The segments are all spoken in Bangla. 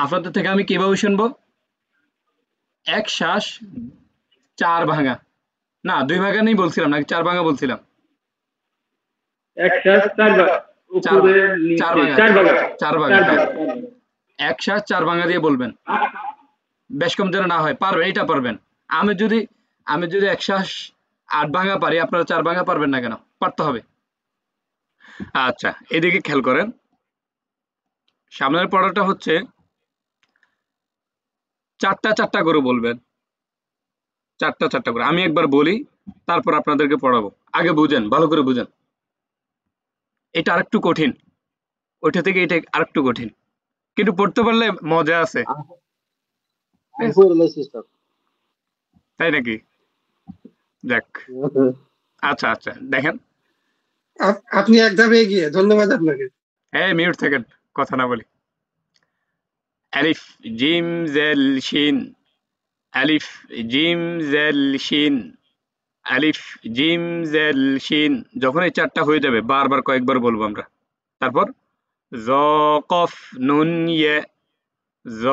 আপনাদের থেকে আমি কিভাবে শুনবো? এক শ্বাস 4 ভাঙা, না 2 ভাঙা নেই বলছিলাম, নাকি 4 ভাঙা বলছিলাম? এক শ্বাস 4 ভাঙা, উপরে নিচে 4 ভাঙা, 4 ভাঙা, হ্যাঁ। এক শ্বাস 4 ভাঙা দিয়ে বলবেন, বেশ কম যেন না হয়। পারবেন, এটা পারবেন। আমি যদি এক শ্বাস 8 ভাঙা পারি, আপনারা 4 ভাঙা পারবেন না কেন? পারতে হবে। আচ্ছা, এদিকে খেয়াল করেন। সামনের পড়াটা হচ্ছে 4টা করে বলবেন, 4টা করে। আমি একবার বলি, তারপর আপনাদেরকে পড়াবো। আগে বুঝেন, ভালো করে বুঝেন। এটা আরেকটু কঠিন, ওইটা থেকে এটা আরেকটু কঠিন, কিন্তু পড়তে পারলে মজা আছে। তাই নাকি? দেখ, আচ্ছা আচ্ছা, দেখেন। আপনি এক ধাপে এগিয়ে, ধন্যবাদ আপনাকে। হ্যাঁ, মিউট থাকেন, কথা না বলি। আলিফ জিম জেল শিন, আলিফ জিম জেল শিন, আলিফ জিম জেল শিন। যখন এই 4টা হয়ে যাবে, বারবার কয়েকবার বলবো আমরা। তারপর জ কফ নুন ইয়ে, জ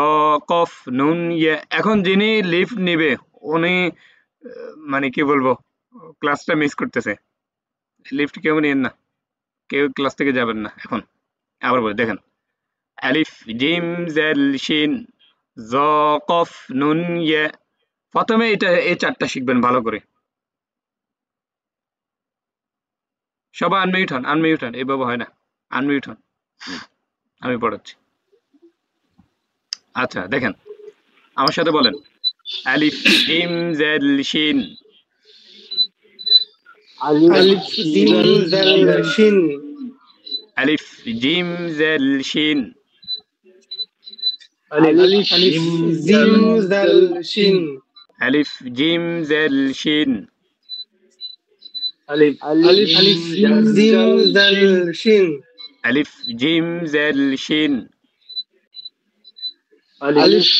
কফ নুন ইয়ে। এখন যিনি লিফট নিবে, উনি মানে কি বলবো, ক্লাসটা মিস করতেছে। লিফট কেউ নিন না, কেউ ক্লাস থেকে যাবেন না এখন। আবার বলি, দেখেন। আলিফ জিম জেল শিন, জ কফ নুন ইয়ে। প্রথমে এই 4টা শিখবেন ভালো করে। সবাই আনমিউট হন, আনমিউট হন, এইভাবে হয় না। আনমিউট হন, আমি পড়াচ্ছি। আচ্ছা, দেখেন, আমার সাথে বলেন। আলিফ জিম জেল শিন, আলিফ জিম জাল শিন, আলিফ জিম জেল শিন, আলিফ জিম জাল শিন, আলিফ জিম জেল শিন, আলিফ জিম জাল শিন, আলিফ জিম জেল শিন। আলিফ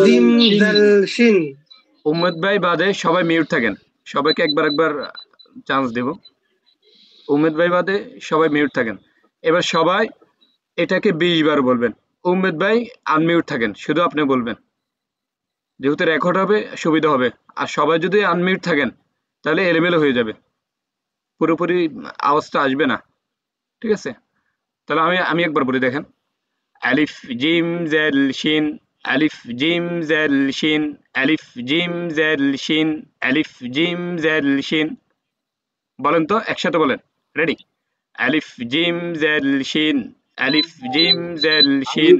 জিম জাল শিন। উম্মত ভাই বাদে সবাই মিউট থাকেন, সবাইকে একবার চান্স দেব। উম্মত ভাই বাদে সবাই মিউট থাকেন। এবার সবাই এটাকে 20 বার বলবেন। উম্মত ভাই আনমিউট থাকেন, শুধু আপনি বলবেন, যেহেতু রেকর্ড হবে, সুবিধা হবে। আর সবাই যদি আনমিউট থাকেন, তাহলে এলোমেলো হয়ে যাবে, পুরোপুরি আওয়াজটা আসবে না। ঠিক আছে? তাহলে আমি একবার বলি, দেখেন। আলিফ জিম জেল শিন, আলিফ জিম জেল শিন, আলিফ জিম জেল শিন, আলিফ জিম জেল শিন। বলেন তো, একসাথে বলেন। রেডি? আলিফ জিম জেল শিন, আলিফ জিম জেল শিন।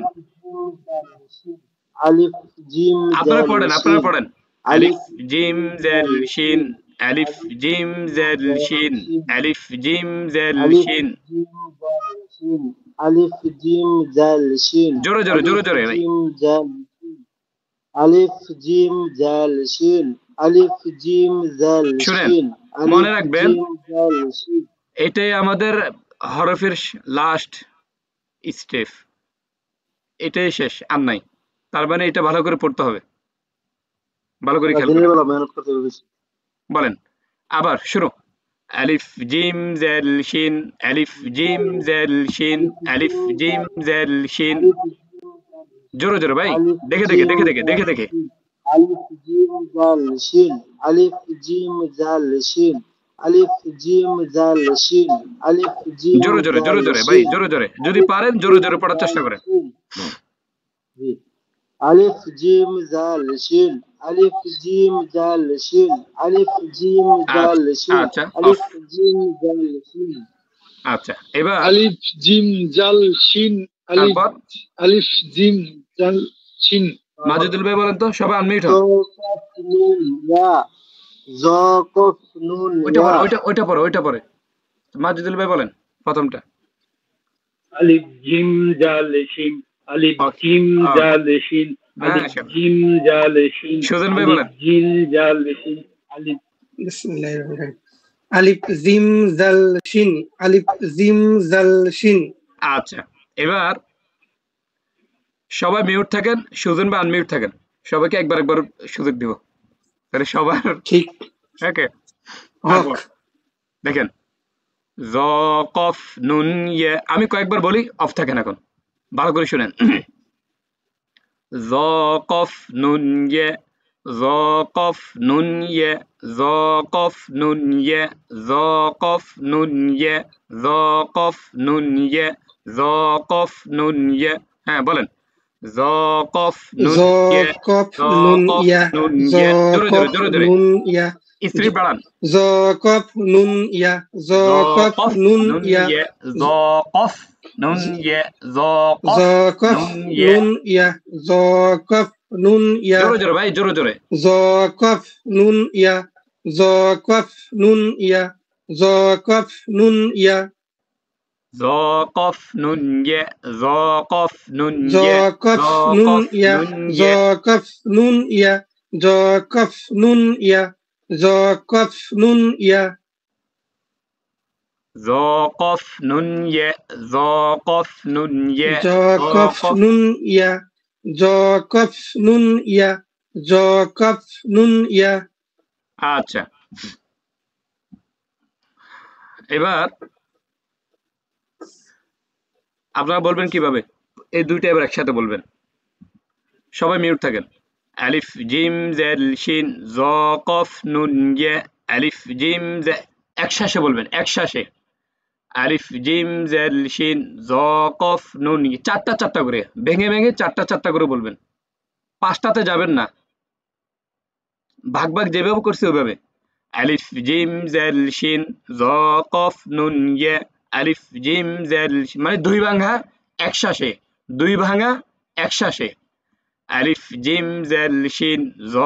আলিফ জিম আপনারা জাল পড়েন। শিন, আলিফ জিম জেল শিন, আলিফ জিম জেল শিন, আলিফ জিম জেল শিন। আলিফ জিম জাল শিন, জোরে জোরে জোরে জোরে ভাই। আলিফ জিম জাল শিন, আলিফ জিম জাল শুনেন, শিন, মনে রাখবেন, জিম জাল শিন। এটাই আমাদের হরফের লাস্ট স্টেপ, এটাই শেষ, আর নাই। তার মানে এটা ভালো করে পড়তে হবে, ভালো করে খেয়াল দিনের করেন। বেলা মেহনত করতে হবে বেশি। বলেন আবার, শুরু। আলিফ জিম জেল শিন, আলিফ জিম জেল শিন, আলিফ জিম জেল শিন। জোরে জোরে ভাই, দেখে দেখে দেখে দেখে দেখে দেখে। আলিফ জিম জাল শিন, আলিফ জিম জাল শিন, আলিফ জিম জাল শিন, আলিফ জিম জোরে জোরে জাল জোরে জোরে ভাই, শিন। জোরে জোরে, যদি পারেন জোরে জোরে পড়ার চেষ্টা করেন। জি। আলিফ জিম জাল শিন, আলিফ জিম জাল শিন, আলিফ জিম জাল শিন, আচ্ছা, আলিফ জিম জাল শিন। আচ্ছা, এবার আলিফ জিম জাল শিন, আলিফ তারপর আলিফ জিম জাল শিন। মাজেদুল ভাই বলেন তো, সবাই আনমিউট হন। কফ নুন ইয়া, জ কফ নুন ওইটা ইয়া। পড়ে, ওইটা পড়ে। মাজেদুল ভাই বলেন প্রথমটা। আলিফ জিম জাল শিন, আলিফ জিম জাল শিন, আলিফ জিম জাল শিন। সুজন ভাই বলেন। জিম জাল শিন, আলিফ। বিসমিল্লাহির রহমানির রহিম। আলিফ জিম জাল শিন, আলিফ জিম জাল শিন। আচ্ছা, এবার সবাই মিউট থাকেন, সুজন ভাই আনমিউট থাকেন। সবাইকে একবার সুযোগ দিব, তাহলে সবার ঠিক। ওকে। হক। দেখেন, জ কফ নুন ইয়ে। আমি কয়েকবার বলি, অফ থাকেন এখন, ভালো করে শুনেন। জ কফ নুন ইয়ে জ কফ নুন ইয়ে জ কফ নুন ইয়ে জ কফ নুন ইয়ে জ কফ নুন ইয়ে জ কফ নুন ইয়ে হ্যাঁ বলেন জ কফ নুন জ ইয়ে কফ জ নুন কফ ইয়া নুন জ ইয়ে জোরে জোরে কফ জোরে জোরে নুন ইয়া স্ত্রী বাড়ান জ কফ নুন ইয়া জ জ কফ কফ নুন নুন ইয়া ইয়ে জ কফ নুন ইয়ে জ জ কফ কফ নুন ইয়ে নুন ইয়া জ কফ নুন ইয়া জোরে জোরে ভাই জোরে জোরে জ কফ নুন ইয়া জ কফ নুন ইয়া জ কফ নুন ইয়া জ কফ নুন ইয়ে জ কফ নুন জ ইয়ে কফ জ নুন কফ ইয়া নুন জ ইয়ে কফ নুন ইয়া জ কফ নুন ইয়া জ কফ নুন ইয়া জ কফ নুন ইয়ে জ কফ নুন ইয়ে জ জ কফ কফ নুন ইয়া জ কফ নুন ইয়া জ কফ নুন ইয়া আচ্ছা এবার আপনারা বলবেন কিভাবে এই দুইটা এবার একসাথে বলবেন সবাই মিউট থাকেন আলিফ জিম জেল শিন জ কফ নুন ইয়ে আলিফ জিম জে একসাথে বলবেন একসাথে আলিফ জিম জেল শিন জ কফ নুন ইয়ে চারটা চারটা করে ভেঙে ভেঙে চারটা চারটা করে বলবেন পাঁচটাতে যাবেন না ভাগ ভাগ যেভাবে করছে ওইভাবে আলিফ জিম জেল শিন জ কফ নুন ইয়ে আলিফ জিম জেল মানে দুই ভাঙা একসাথে দুই ভাঙা একসাথে আলিফ জিম জেল শিন জ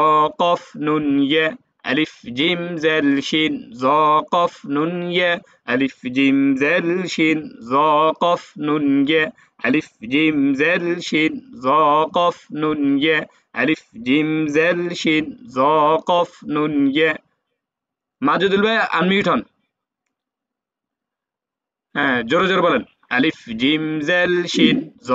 কফ নুন ইয়ে আলিফ জিম জেল শিন জ কফ নুন ইয়ে আলিফ জিম জেল শিন জ কফ নুন ইয়ে আলিফ জিম জেল শিন জ কফ নুন ইয়ে আলিফ জিম জেল শিন জ কফ নুন ইয়ে মাজুদুল ভাই আনমিউট হন হ্যাঁ জোরে জোরে বলেন আলিফ জিম জেল শিন জ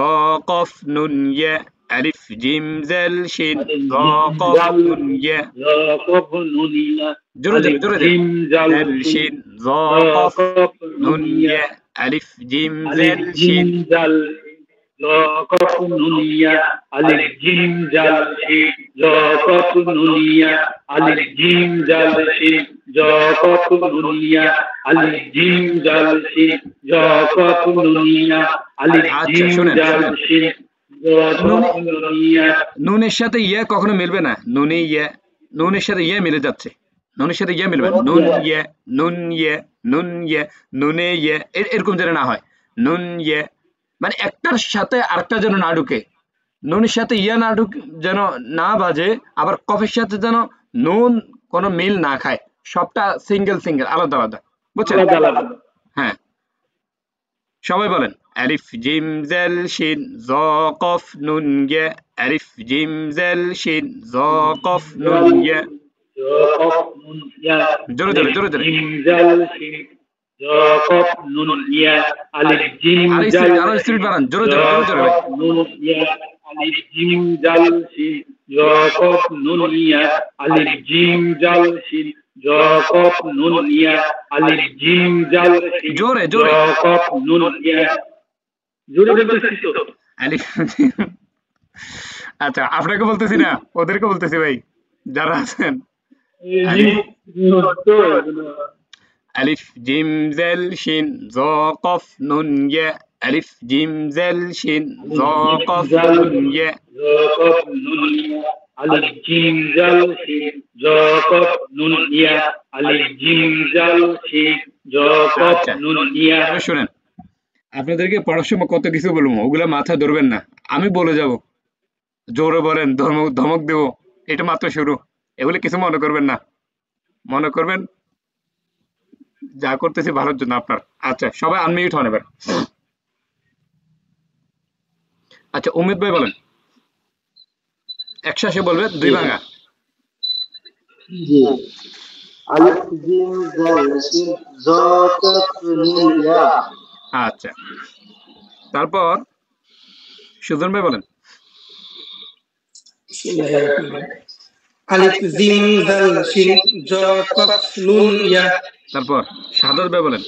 কফ নুন ইয়ে আলিফ জিম জেল শিন জ কফ নুন ইয়ে জ কফ নুন ইয়া জোরে জোরে জোরে জিম জাল জেল শিন জ কফ কফ নুন ইয়ে আলিফ জিম জেল জিম শিন জাল জ কফ নুন ইয়া আলিফ জিম জাল শিন জ কফ নুন ইয়া আলিফ জিম জাল শিন জ কফ নুন ইয়া আলিফ জিম জাল শিন জ কফ নুন ইয়া আলিফ জিম জাল শিন জ কফ নুন ইয়া নুনের সাথে ইয়ে কখনো মিলবে না নুনে ইয়ে নুনের সাথে ইয়ে মিলে যাচ্ছে নুনের সাথে ইয়ে মিলবে নুন ইয়ে নুন ইয়ে নুন ইয়ে নুনে ইয়ে এরকম যেন না হয় নুন ইয়ে মানে একটার সাথে আরেকটা যেন না ঢুকে নুনের সাথে ইয়া না ঢুকে যেন না বাজে আবার কফের সাথে যেন নুন কোনো মিল না খায় সবটা সিঙ্গেল সিঙ্গেল আলাদা আলাদা বুঝছেন হ্যাঁ সবাই বলেন আলিফ জিম জেল শিন জ কফ নুন ইয়ে আলিফ জিম জেল শিন জ কফ নুন ইয়ে জোরে জোরে জোরে জোরে জিম জাল শিন জ কফ নুন ইয়া আলিফ জিম জাল আরো স্পিড বাড়ান জোরে জোরে জোরে জোরে নুন ইয়া আলিফ জিম জাল শিন জ কফ নুন ইয়া আলিফ জিম জাল শিন জ কফ নুন ইয়া আলিফ জিম জাল শিন জোরে জোরে জ কফ নুন ইয়া জোরে বলতেছি তো আলিফ আচ্ছা আপনাকে বলতেছি না ওদেরকে বলতেছি ভাই যারা আছেন আলিফ জিম জেল শিন জ কফ নুন ইয়ে আলিফ জিম জেল শিন জ কফ নুন ইয়ে জ কফ নুন ইয়া আলিফ জিম জাল শিন জ কফ নুন ইয়া আলিফ জিম জাল শিন জ কফ নুন ইয়া শুনেন আপনাদেরকে পড়ার সময় কত কিছু বলবো ওগুলা মাথা ধরবেন না আমি বলে যাব জোরে বলেন ধমক দেব এটা মাত্র শুরু এগুলো কিছু মনে করবেন না মনে করবেন যা করতেছি ভালোর জন্য আপনার আচ্ছা সবাই আনমিউট হন এবার আচ্ছা উমেদ ভাই বলেন একসাথে বলবেন দুই ভাঙা জি আলিফ জিম জাল শিন জ কফ নুন ইয়া আচ্ছা তারপর সুজন ভাই বলেন আলিফ জিম জাল শিন জ কফ নুন ইয়া তারপর শাহাদাত ভাই বলেন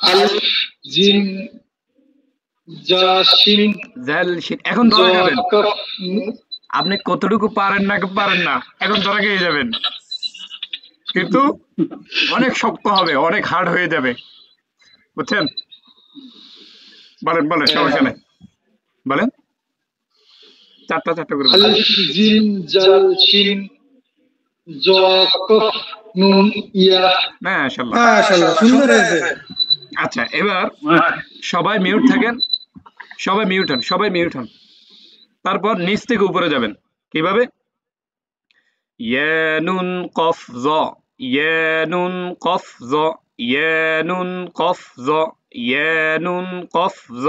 আলিফ জিম জাসিন জাল শিন। এখন ধরা খাবেন, কফ আপনি কতটুকু পারেন না এখন ধরা খেয়ে যাবেন, কিন্তু অনেক শক্ত হবে, অনেক হার্ড হয়ে যাবে, বুঝছেন? বলেন বলেন, সমস্যা নেই, বলেন। চারটা করে বলেন। আলিফ জিম জাল শিন জ কফ নুন ইয়া। মাশাআল্লাহ, মাশাআল্লাহ, সুন্দর হয়েছে। আচ্ছা, এবার সবাই মিউট থাকেন, সবাই মিউট হন। তারপর নিচ থেকে উপরে যাবেন। কিভাবে? ইয়া নুন কফ জ, ইয়া নুন কফ জ, ইয়া নুন কফ জ, ইয়া নুন কফ জ,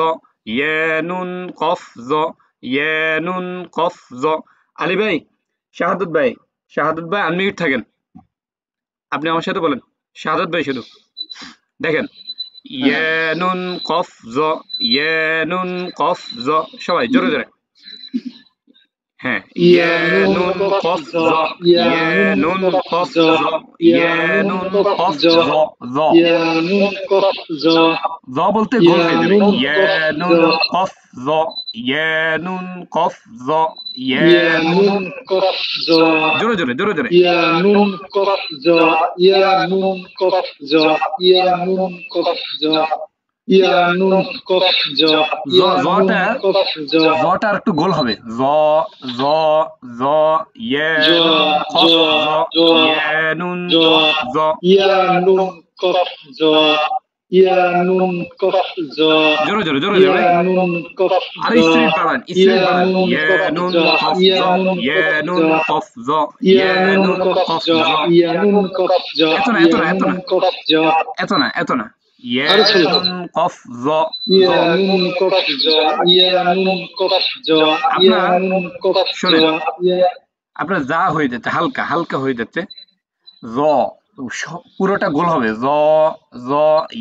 ইয়া নুন কফ জ, ইয়া নুন কফ জ। আলী ভাই, শাহাদত ভাই আনমিউট থাকেন, আপনি আমার সাথে বলেন। শাহাদত ভাই শুধু দেখেন, ইয়া নুন কফ জ, ইয়া নুন কফ জ, সবাই জোরে জোরে। হ্যাঁ, ইয়া নুন কফ জ, ইয়া নুন কফ জ, ইয়া নুন কফ জ, জ ইয়া নুন কফ জ, জ বলতে গোল হয়ে যাবে। ইয়া নুন কফ জ, ইয়া নুন কফ জ, ইয়া ইয়া নুন কফ জ, জোরে জোরে। ইয়া নুন কফ জ, ইয়া নুন কফ জ, ইয়া নুন কফ জ, ইয়া নুন কফ জ, ইয়া নুন কফ জ। জটা আর একটু গোল হবে। জ জ জ, ইয়া জ নুন কফ জ, জ ইয়া নুন জ, কফ জ, ইয়া নুন কফ জ, ইয়া নুন কফ জ, জোরে জোরে ইয়া ভাই। নুন কফ আর জ, স্ট্রেট বাড়ান, ইয়া নুন ইয়া কফ নুন জ, কফ জ, ইয়া নুন ইয়া কফ নুন জ, কফ জ, ইয়া ইয়া নুন নুন কফ কফ জ, জ। ইয়া নুন কফ জ, এত না ইয়া নুন কফ জ। এত না, ইয়া আরো ছিল। নুন কফ জ, ইয়া নুন কফ জ, ইয়া নুন কফ জ, ইয়া আপনার নুন কফ জ, শোনেন, ইয়া আপনার যা হয়ে যাচ্ছে, হালকা হয়ে যাচ্ছে। জ পুরোটা গোল হবে। জ জ,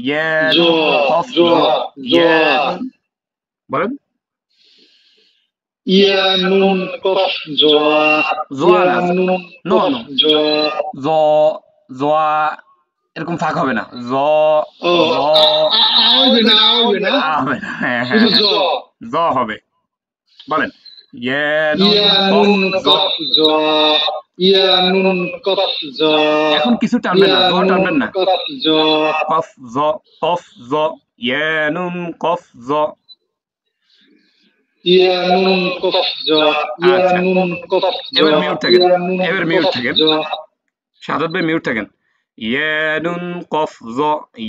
ইয়া জ নুন কফ জ জ, জ, ইয়া নুন, বলেন। ইয়া নুন কফ জ, জোয়া ইয়া না, নুন নো কফ নো, জ। জ জোয়া এরকম ফাঁক হবে না। জ ও জ হবে না, হবে না, হবে না, হ্যাঁ, শুধু জ। জ হবে, বলেন। ইয়া ইয়া নুন নুন কফ জ। কফ জ, ইয়া নুন কফ জ, এখন কিছু টানবেন ইয়া না, জ নুন টানবেন না। কফ জ, কফ জ, কফ জ, ইয়া নুন কফ জ। ইয়া নুন কফ জ, ইয়া আচ্ছা, নুন কফ জ, এবার মিউট থাকেন, ইয়া নুন কফ জ। শাহাদাত ভাই মিউট থাকেন। ইয়া নুন কফ জ,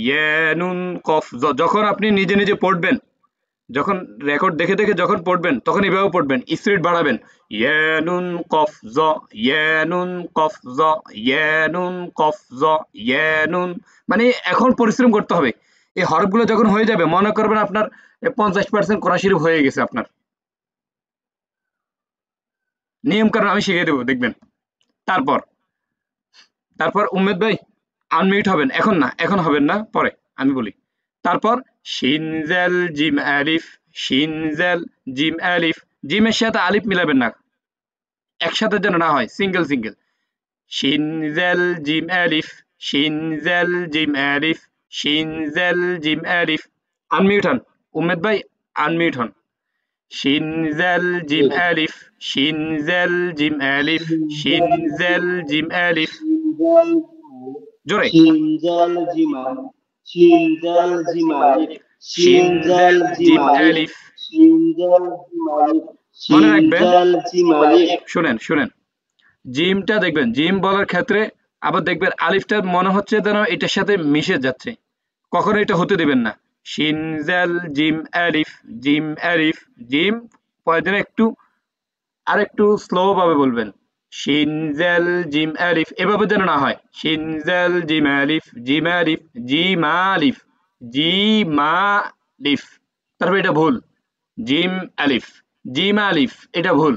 ইয়া নুন কফ জ। যখন আপনি নিজে নিজে পড়বেন, যখন রেকর্ড দেখে যখন পড়বেন, তখন এভাবে পড়বেন, স্পিড বাড়াবেন। ইয়া নুন কফ জ, ইয়া নুন কফ জ, ইয়া নুন কফ জ, ইয়া নুন। মানে এখন পরিশ্রম করতে হবে। এই হরফগুলো যখন হয়ে যাবে, মনে করবেন আপনার 50% কোরআন শরীফ হয়ে গেছে আপনার। নিয়ম কারণ আমি শিখিয়ে দেবো, দেখবেন। তারপর উম্মেদ ভাই আনমিউট হবেন। এখন না, এখন হবেন না, পরে আমি বলি। তারপর শিন জাল জিম আলিফ, শিন জাল জিম আলিফ। জিমের সাথে আলিফ মিলাবেন না, একসাথে যেন না হয়, সিঙ্গেল। শিন জাল জিম আলিফ, শিন জাল জিম আলিফ, শিন জাল জিম আলিফ। আনমিউট হন উম্মেদ ভাই, আনমিউট হন। শিন জাল জিম আলিফ, শিন জাল জিম আলিফ, শিন জাল জিম আলিফ। জোরে। শিনজাল জিমাল, শিনজাল জিমালিফ, শিনজাল জিমালিফ, শিনজাল জিমালিফ, মনে রাখবেন, শিনজাল জিমালিফ। শুনেন, জিমটা দেখবেন, জিম বলার ক্ষেত্রে আবার দেখবেন আলিফটা মনে হচ্ছে যেন এটার সাথে মিশে যাচ্ছে, কখনো এটা হতে দিবেন না। শিনজাল জিম আলিফ, জিম আলিফ, জিম পরে একটু আর একটু স্লো ভাবে বলবেন। শিনজাল জিম আলিফ, এভাবে যেন না হয়। শিনজাল জিম আলিফ, জিম আলিফ, জিম আলিফ, জিম আলিফ। তারপর এটা ভুল, জিম আলিফ, জিম আলিফ, এটা ভুল।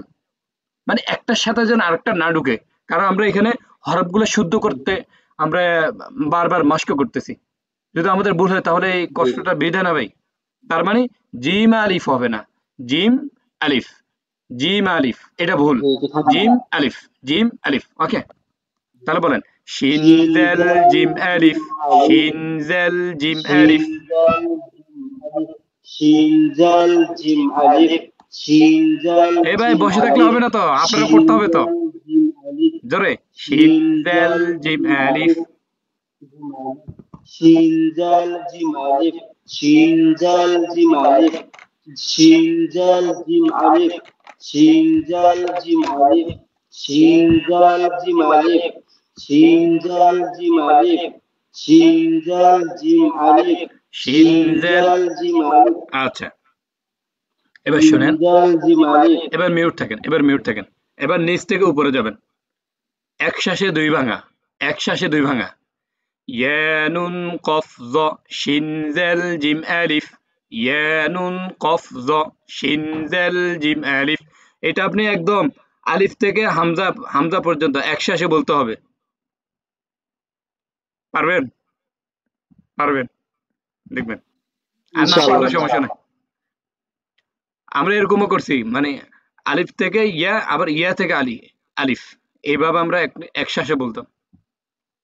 মানে একটার সাথে যেন আরেকটা না ঢুকে, কারণ আমরা এখানে হরফগুলো শুদ্ধ করতে আমরা বারবার মস্ক করতেছি। যদি আমাদের ভুল হয় তাহলে এই কষ্টটা বেঁধে না ভাই। তার মানে জিম আলিফ হবে না, জিম আলিফ, জিম আলিফ, এটা ভুল। জিম আলিফ, জিম আলিফ, ওকে। তাহলে বলেন, শিনজাল জিম আলিফ, শিনজাল জিম আলিফ, শিন জাল জিম আলিফ শিন জাল এই ভাই জিম বসে থাকলে আলিফ হবে না তো, আপনারা শিন পড়তে হবে তো জাল জিম আলিফ জোরে। শিন শিন জাল জাল জিম জিম আলিফ। আলিফ শিন জাল জিম আলিফ শিন জাল জিম আলিফ শিন জাল জিম আলিফ শিন জাল জিম আলিফ শিন জাল জিম আলিফ শিন জাল জিম আলিফ শিন জাল জিম আলিফ শিন শিন জাল। জাল জিম আলিফ আচ্ছা এবার শিন শুনেন, জাল জিম আলিফ এবার মিউট থাকেন, এবার মিউট থাকেন। এবার নিচ থেকে উপরে যাবেন, এক শ্বাসে দুই ভাঙা, এক শ্বাসে দুই ভাঙা। ইয়া নুন কফ জ শিন জাল জিম আলিফ, ইয়া নুন কফ জ শিন জাল জিম আলিফ। এটা আপনি একদম আলিফ থেকে হামজা, হামজা পর্যন্ত এক শ্বাসে বলতে হবে। পারবেন? পারবেন, দেখবেন। আর না ইনশাআল্লাহ পারলে সমস্যা নাই। আমরা এরকমও করছি, মানে আলিফ থেকে ইয়া, আবার ইয়া থেকে আলিফ, এইভাবে আমরা এক শ্বাসে বলতাম।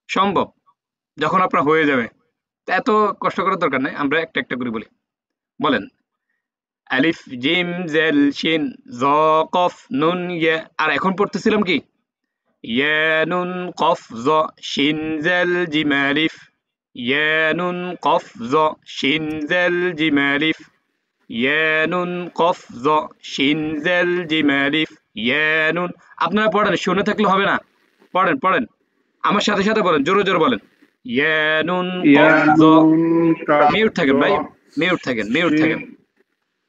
সম্ভব, যখন আপনার হয়ে যাবে। তা এত কষ্ট করার দরকার নাই, আমরা একটা একটা করে বলি। বলেন, আলিফ জিম জেল শিন জ কফ নুন ইয়া। আর এখন পড়তেছিলাম কি, ইয়া নুন কফ জ শিন জেল জিম আলিফ, ইয়া নুন কফ জ শিন জেল জিম আলিফ, ইয়া নুন কফ জ শিন জেল জিম আলিফ, ইয়া নুন। আপনারা পড়েন, শুনে থাকলে হবে না, পড়েন পড়েন, আমার সাথে সাথে বলেন, জোরে জোরে বলেন। ইয়া নুন কফ জ। মিউট থাকেন ভাই, মিউট থাকেন, মিউট থাকেন,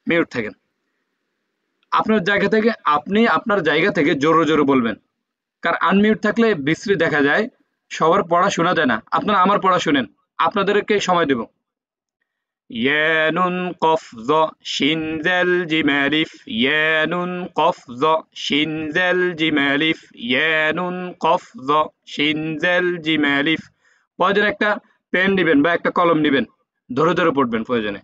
মিউট থাকেন। আপনার জায়গা থেকে, আপনি আপনার জায়গা থেকে জোরে জোরে বলবেন, কারণ আনমিউট থাকলে বিশ্রী দেখা যায়, সবার পড়া শোনা যায় না। আপনারা আমার পড়া শুনেন, আপনাদেরকে সময় দেব। ইয়া নুন কফ জ শিন জাল জিম আলিফ, ইয়া নুন কফ জ শিন জাল জিম আলিফ, ইয়া নুন কফ জ শিন জাল জিম আলিফ। প্রয়োজনে একটা পেন নেবেন বা একটা কলম নেবেন, ধরে ধরে পড়বেন প্রয়োজনে।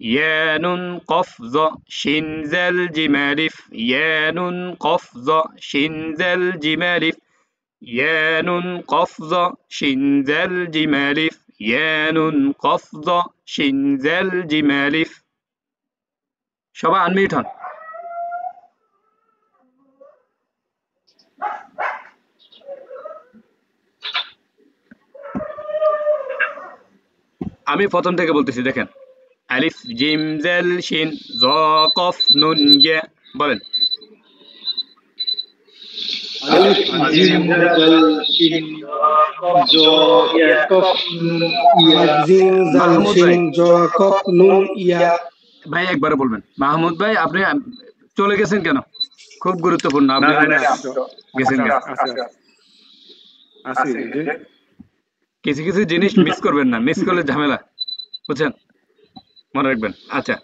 ইয়া নুন কফ জ শিন জাল জিম আলিফ, ইয়া নুন কফ জ শিন জাল জিম আলিফ, ইয়া নুন কফ জ শিন জাল জিম আলিফ, ইয়া নুন কফ জ শিন জাল জিম আলিফ। সবাই আনমিউট হন। আমি প্রথম থেকে বলতেছি, দেখেন। আলিফ জিম জাল শিন জ কফ নুন ইয়া। বলেন। আলিফ জিম জাল শিন জ কফ নুন ইয়া। আলিফ জিম জাল মাহমুদ শিন ভাই, জ কফ নুন ইয়া। ভাই একবারে বলবেন। মাহমুদ ভাই আপনি চলে গেছেন কেন? খুব গুরুত্বপূর্ণ, আপনি গেছেন কেন? আসি যে কিছু কিছু জিনিস মিস করবেন না, মিস করলে ঝামেলা, বুঝছেন? মনে রাখবেন। আচ্ছা,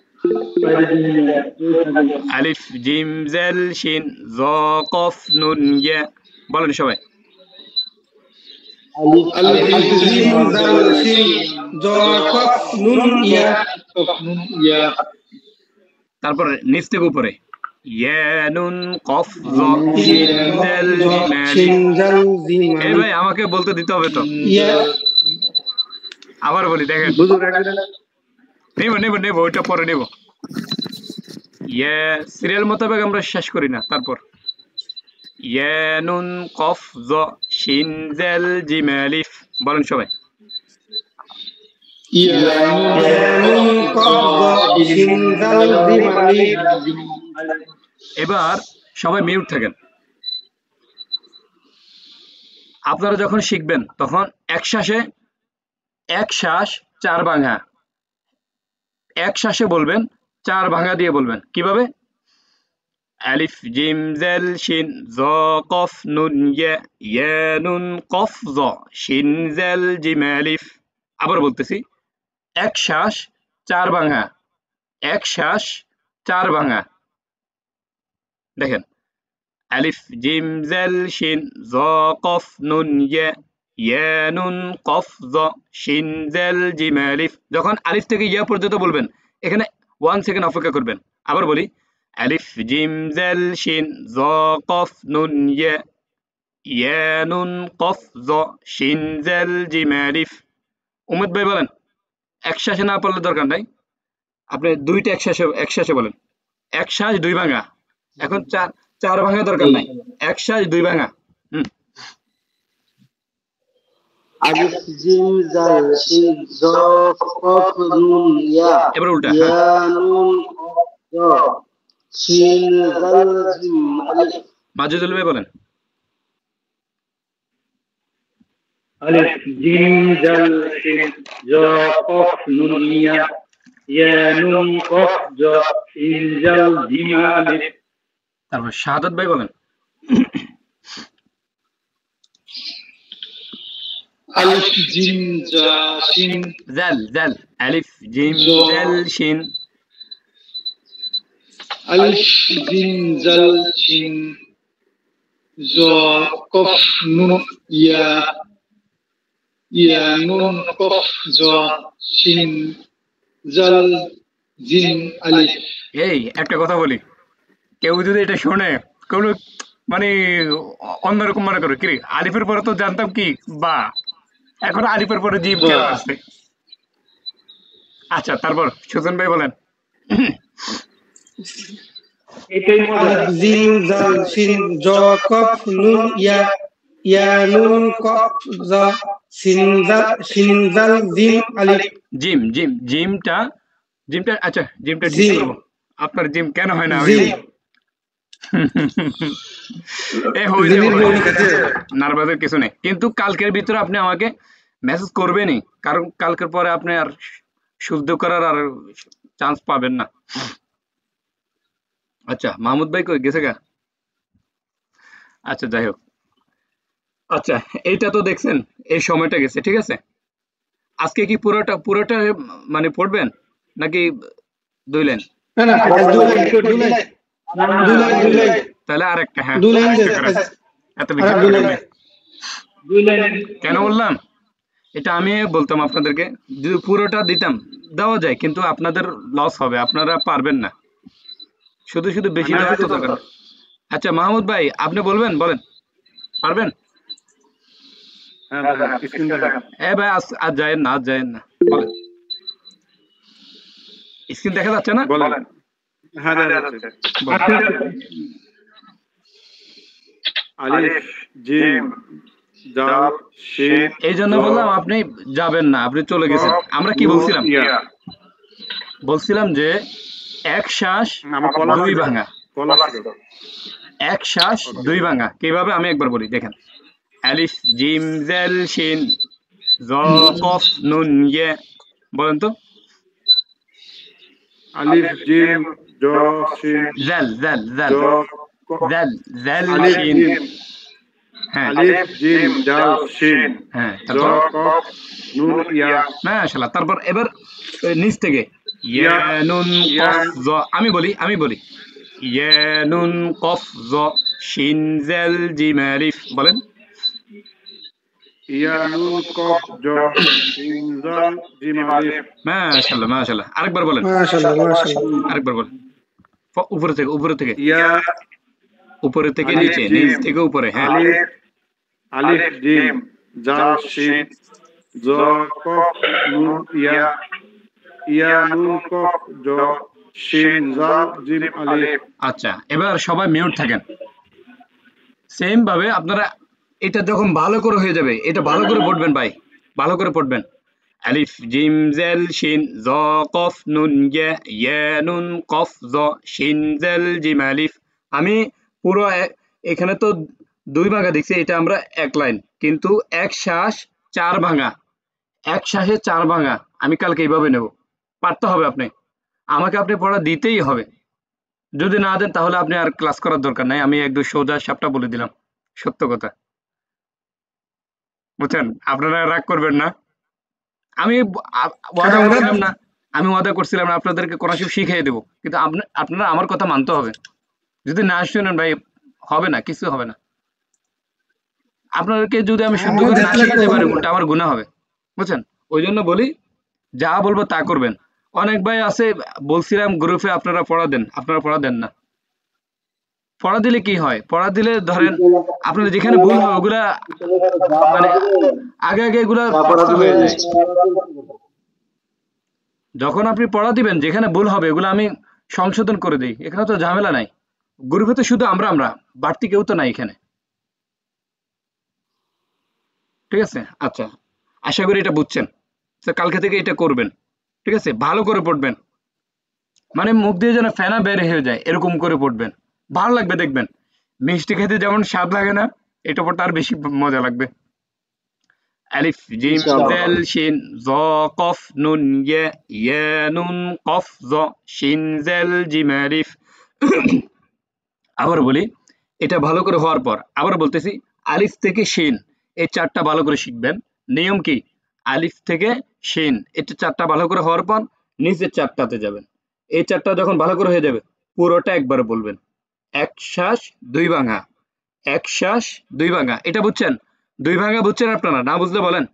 আলিফ জিম জাল শিন জ কফ নুন ইয়া। বলেন সবাই। আলিফ আলিফ জিম জাল শিন জ কফ নুন ইয়া। কফ নুন ইয়া। তারপর নিচ থেকে উপরে, ইয়া নুন কফ জ শিন জাল জিম শিন আলিফ। জাল জিম এই আলিফ ভাই আমাকে বলতে দিতে হবে তো। ইয়া। আবার বলি, দেখেন। নেব নেব নেব, ওইটা পরে নেব। ইয়া সিরিয়াল মোতাবেক আমরা শেষ করি না। তারপর ইয়া নুন কফ জ শিন জাল জিম আলিফ। বলেন সবাই। ইয়া নুন কফ জ শিন জাল জিম আলিফ। এবার সবাই মিউট থাকেন। আপনারা যখন শিখবেন তখন এক শ্বাসে, এক শ্বাস চার ভাঙা, এক শ্বাসে বলবেন, চার ভাঙা দিয়ে বলবেন। কিভাবে? আলিফ জিম জাল শিন জ কফ নুন ইয়া, ইয়া নুন কফ জ শিন জাল জিম আলিফ। আবার বলতেছি, এক শ্বাস চার ভাঙা, এক শ্বাস চার ভাঙা। দেখেন, আলিফ জিম জাল শিন জ কফ নুন ইয়া, ইয়া নুন কফ জ শিন জাল জিম আলিফ। যখন আলিফ থেকে ইয়া পর্যন্ত বলবেন, এখানে 1 সেকেন্ড অপেক্ষা করবেন। আবার বলি, আলিফ জিম জাল শিন জ কফ নুন ইয়া, ইয়া নুন কফ জ শিন জাল জিম আলিফ। উমেদ ভাই বলেন, এক শ্বাসে না পড়লে দরকার নাই। আপনি দুইটা একশ্বাসে বলেন। এক শ্বাস দুই ভাঙা। এখন চার ভাঙা দরকার নাই, এক শ্বাস দুই ভাঙা। আলিফ জিম জাল শিন জ কফ নুন ইয়া এবার উল্টা। ইয়া নুন জ শিন জাল জিম আলিফ। মাজুদুল ভাই বলেন। আলিফ জিম জাল শিন জ কফ নুন ইয়া ইয়া নুন কফ জ শিন জাল জিম আলিফ। তারপর শাহাদাত ভাই বলেন। আলিফ জিম জা শিন জাল আলিফ জিম জাল শিন। আলিফ জিম জাল শিন জ কফ নুন ইয়া ইয়া নুন কফ জ শিন জাল জিম আলিফ। এই একটা কথা বলি, কেউ যদি এটা শোনে কোনো মানে অন্যরকম মনে করে, কি আলিফের পরে তো জানতাম কি বা, এখন আলিফের পরে জিম কেন আসছে? আচ্ছা, তারপর সুজন ভাই বলেন। এটাই মজা। আলিফ জিম জাল শিন জ কফ নুন ইয়া ইয়া নুন কফ জ শিন জাল জিম আলিফ। জিমটা আচ্ছা, জিমটা ঠিক জিম। করবো। আপনার জিম কেন হয় না? জিম। নার্ভাসের কিছু নেই, কিন্তু কালকের ভিতরে আপনি আমাকে মেসেজ করবেনই, কারণ কালকের পরে আপনি আর শুদ্ধ করার আর চান্স পাবেন না। আচ্ছা, মাহমুদ ভাই কই গেছে গা? আচ্ছা, যাই হোক। আচ্ছা, এইটা তো দেখছেন, এই সময়টা গেছে, ঠিক আছে। আজকে কি পুরোটা মানে পড়বেন নাকি 2 লাইন? না না, দুই লাইন। তাহলে আরেকটা, হ্যাঁ, দুই লাইন এত বেশি কেন বললাম? এটা আমি বলতাম আপনাদেরকে, যদি পুরোটা দিতাম দেওয়া যায়, কিন্তু আপনাদের লস হবে, আপনারা পারবেন না। শুধু বেশি দেওয়ার তো দরকার। আচ্ছা, মাহমুদ ভাই আপনি বলেন পারবেন? ভাই আজ যায়েন না, বলেন। স্ক্রিন দেখা যাচ্ছে না? আলিফ জিম জাল শিন। এই জন্য বললাম আপনি যাবেন না, আপনি চলে গেছেন। আমরা কি বলছিলাম যে এক শ্বাস দুই ভাঙা, এক শ্বাস দুই ভাঙা। কিভাবে আমি একবার বলি, দেখেন। আলিফ জিম জাল শিন জ কফ নুন ইয়া, বলেন তো। আলিফ জিম জ শিন জাল শিন। হ্যাঁ, আলিফ জিম জাল শিন হ্যাঁ, জ কফ নুন ইয়া। মাশাআল্লাহ। তারপর এবার নিচ থেকে ইয়া নুন কফ জ, আমি বলি ইয়া নুন কফ জ শিন জাল জিম আলিফ, বলেন। ইয়া নুন কফ জ শিন জাল জিম আলিফ। মাশাআল্লাহ। আরেকবার বলেন। আরেকবার বলেন। উপরে থেকে ইয়া, উপরে থেকে নিচে, নিচ থেকে উপরে। হ্যাঁ, আলিফ জিম জাল শিন জ কফ নুন ইয়া ইয়া নুন কফ জ শিন জাল জিম আলিফ। আচ্ছা, এবার সবাই মিউট থাকেন। সেম ভাবে আপনারা এটা যখন ভালো করে হয়ে যাবে, এটা ভালো করে পড়বেন ভাই, ভালো করে পড়বেন। আলিফ জিম জাল শিন জ কফ নুন ইয়া ইয়া নুন কফ জ শিন জাল জিম আলিফ। আমি পুরো এখানে তো 2 ভাঙা দেখছি, এটা আমরা 1 লাইন, কিন্তু এক শ্বাস 4 ভাঙা, এক শ্বাসে 4 ভাঙা। আমি কালকে এইভাবে নেব, পারতে হবে। আমাকে পড়া দিতেই হবে। যদি না দেন তাহলে আপনি আর ক্লাস করার দরকার নাই। আমি একদম সোজা সাপটা বলে দিলাম, সত্য কথা, বুঝছেন? আপনারা রাগ করবেন না। আমি ওয়াদা করছিলাম না আপনাদেরকে কোরআন শরীফ শিখিয়ে দেবো, কিন্তু আপনারা আমার কথা মানতে হবে। যদি না শুনেন ভাই, হবে না, কিছু হবে না। আপনাদেরকে যদি আমি শুদ্ধ করে না শিখাতে পারি, উল্টা আমার গুনাহ হবে, বুঝছেন? ওই জন্য বলি, যা বলবো তা করবেন। অনেক ভাই আছে, বলছিলাম গ্রুপে আপনারা পড়া দেন, আপনারা পড়া দেন না। পড়া দিলে কি হয়? পড়া দিলে ধরেন আপনাদের যেখানে ভুল হয় ওগুলা মানে আগে এগুলা হয়ে যায়। যখন আপনি পড়া দিবেন যেখানে ভুল হবে এগুলো আমি সংশোধন করে দিই, এখানে তো ঝামেলা নাই। গ্রুপে তো শুধু আমরা বাড়তি কেউ তো নাই এখানে, ঠিক আছে? আচ্ছা, আশা করি এটা বুঝছেন। তো কালকে থেকে এটা করবেন, ঠিক আছে? ভালো করে পড়বেন, মানে মুখ দিয়ে যেন ফেনা বের হয়ে যায় এরকম করে পড়বেন, ভালো লাগবে দেখবেন। মিষ্টি খেতে যেমন স্বাদ লাগে না, এটা পড়তে আর বেশি মজা লাগবে। আলিফ জিম ইনশাআল্লাহ। জেল শিন জ কফ নুন ইয়া ইয়া নুন কফ জ শিন জেল জিম আলিফ। আবার বলি, এটা ভালো করে হওয়ার পর আবার বলতেছি, আলিফ থেকে শিন এই চারটা ভালো করে শিখবেন। নিয়ম কি? আলিফ থেকে শিন এটা চারটা ভালো করে হওয়ার পর নিচের চারটাতে যাবেন। এই চারটা যখন ভালো করে হয়ে যাবে পুরোটা একবার বলবেন, এক শ্বাস দুই ভাঙা, এক শ্বাস দুই ভাঙা। এটা বুঝছেন? দুই ভাঙা বুঝছেন আপনারা? না বুঝলে বলেন।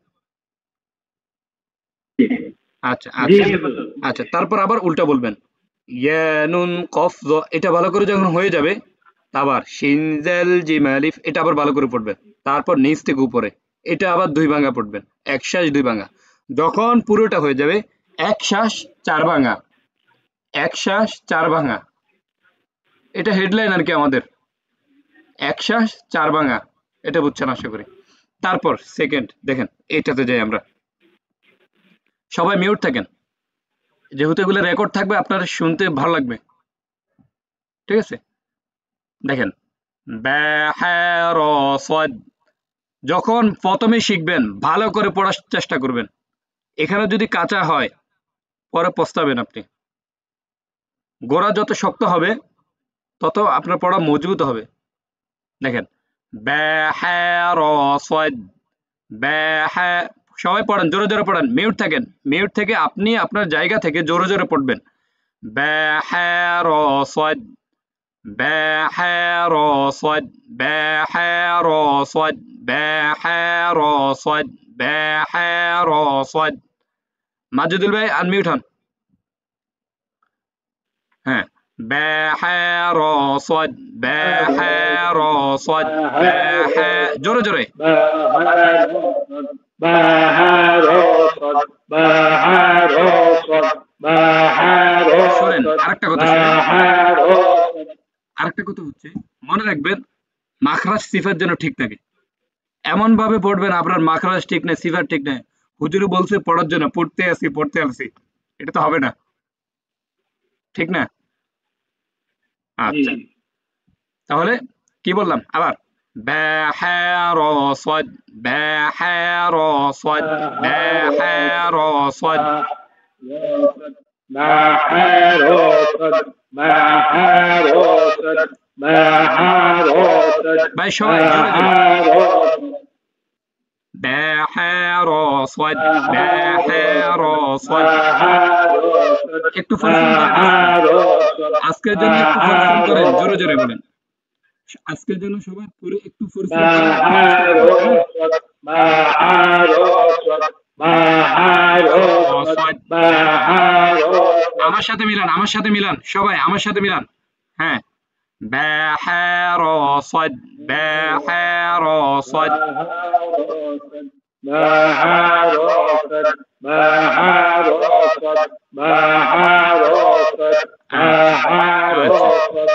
আচ্ছা জি আচ্ছা আচ্ছা, তারপর আবার উল্টা বলবেন, ইয়া নুন কফ জ এটা ভালো করে যখন হয়ে যাবে, আবার শিন জেল জিম আলিফ এটা আবার ভালো করে পড়বেন। তারপর নিচ থেকে উপরে এটা আবার দুই ভাঙা পড়বেন, এক শ্বাস দুই ভাঙা। যখন পুরোটা হয়ে যাবে এক শ্বাস চার ভাঙা, এক শ্বাস চার ভাঙা। এটা হেডলাইন আর কি আমাদের, এক শ্বাস চার ভাঙা। এটা বুঝছেন আশা করি। তারপর সেকেন্ড দেখেন, এটাতে যাই আমরা। সবাই মিউট থাকেন, যেহেতু এগুলো রেকর্ড থাকবে আপনার শুনতে ভালো লাগবে, ঠিক আছে? দেখেন, ব্যা হ্যাঁ র সদ যখন প্রথমে শিখবেন ভালো করে পড়ার চেষ্টা করবেন। এখানে যদি কাঁচা হয় পরে পস্তাবেন আপনি। গোড়া যত শক্ত হবে তত আপনার পড়া মজবুত হবে। দেখেন, ব্যা হ্যাঁ র সদ ব্যা হ্যাঁ, সবাই পড়েন, জোরে জোরে পড়েন, মিউট থাকেন। মিউট থেকে আপনি আপনার জায়গা থেকে জোরে জোরে পড়বেন। ব্যা হ্যাঁ র সদ ব্যা হ্যাঁ র সদ ব্যা হ্যাঁ র সদ ব্যা হ্যাঁ র সদ ব্যা হ্যাঁ র সদ। মাজিদুল ভাই আনমিউট হন। হ্যাঁ, ব্যা হ্যাঁ র সদ ব্যা হ্যাঁ র সদ ব্যা হ্যাঁ, জোরে জোরে। শোনেন আরেকটা কথা, শোনেন আরেকটা কথা হচ্ছে, মনে রাখবেন মাখরাজ সিফাত যেন ঠিক থাকে। এমন ভাবে পড়বেন আপনার মাখরাজ ঠিক নেই, সিফাত ঠিক নেই, হুজুর বলছে পড়ার জন্য পড়তে আসি, এটা তো হবে না, ঠিক না? আচ্ছা, তাহলে কি বললাম আবার, ব্যা হ্যাঁ র সদ ব্যা হ্যাঁ র সদ ব্যা হ্যাঁ র সদ। ভাই সবাই জোরে জোরে, ব্যা হ্যাঁ র সদ ব্যা হ্যাঁ র সদ। একটু পরিশ্রম করেন, আজকের জন্য একটু পরিশ্রম করেন, জোরে জোরে বলেন। আজকের জন্য সবাই পুরো একটু পরিশ্রম করেন। আমার সাথে মিলান, আমার সাথে মিলান, সবাই আমার সাথে মিলান। হ্যাঁ, ব্যা হ্যাঁ র সদ ব্যা হ্যাঁ র সদ।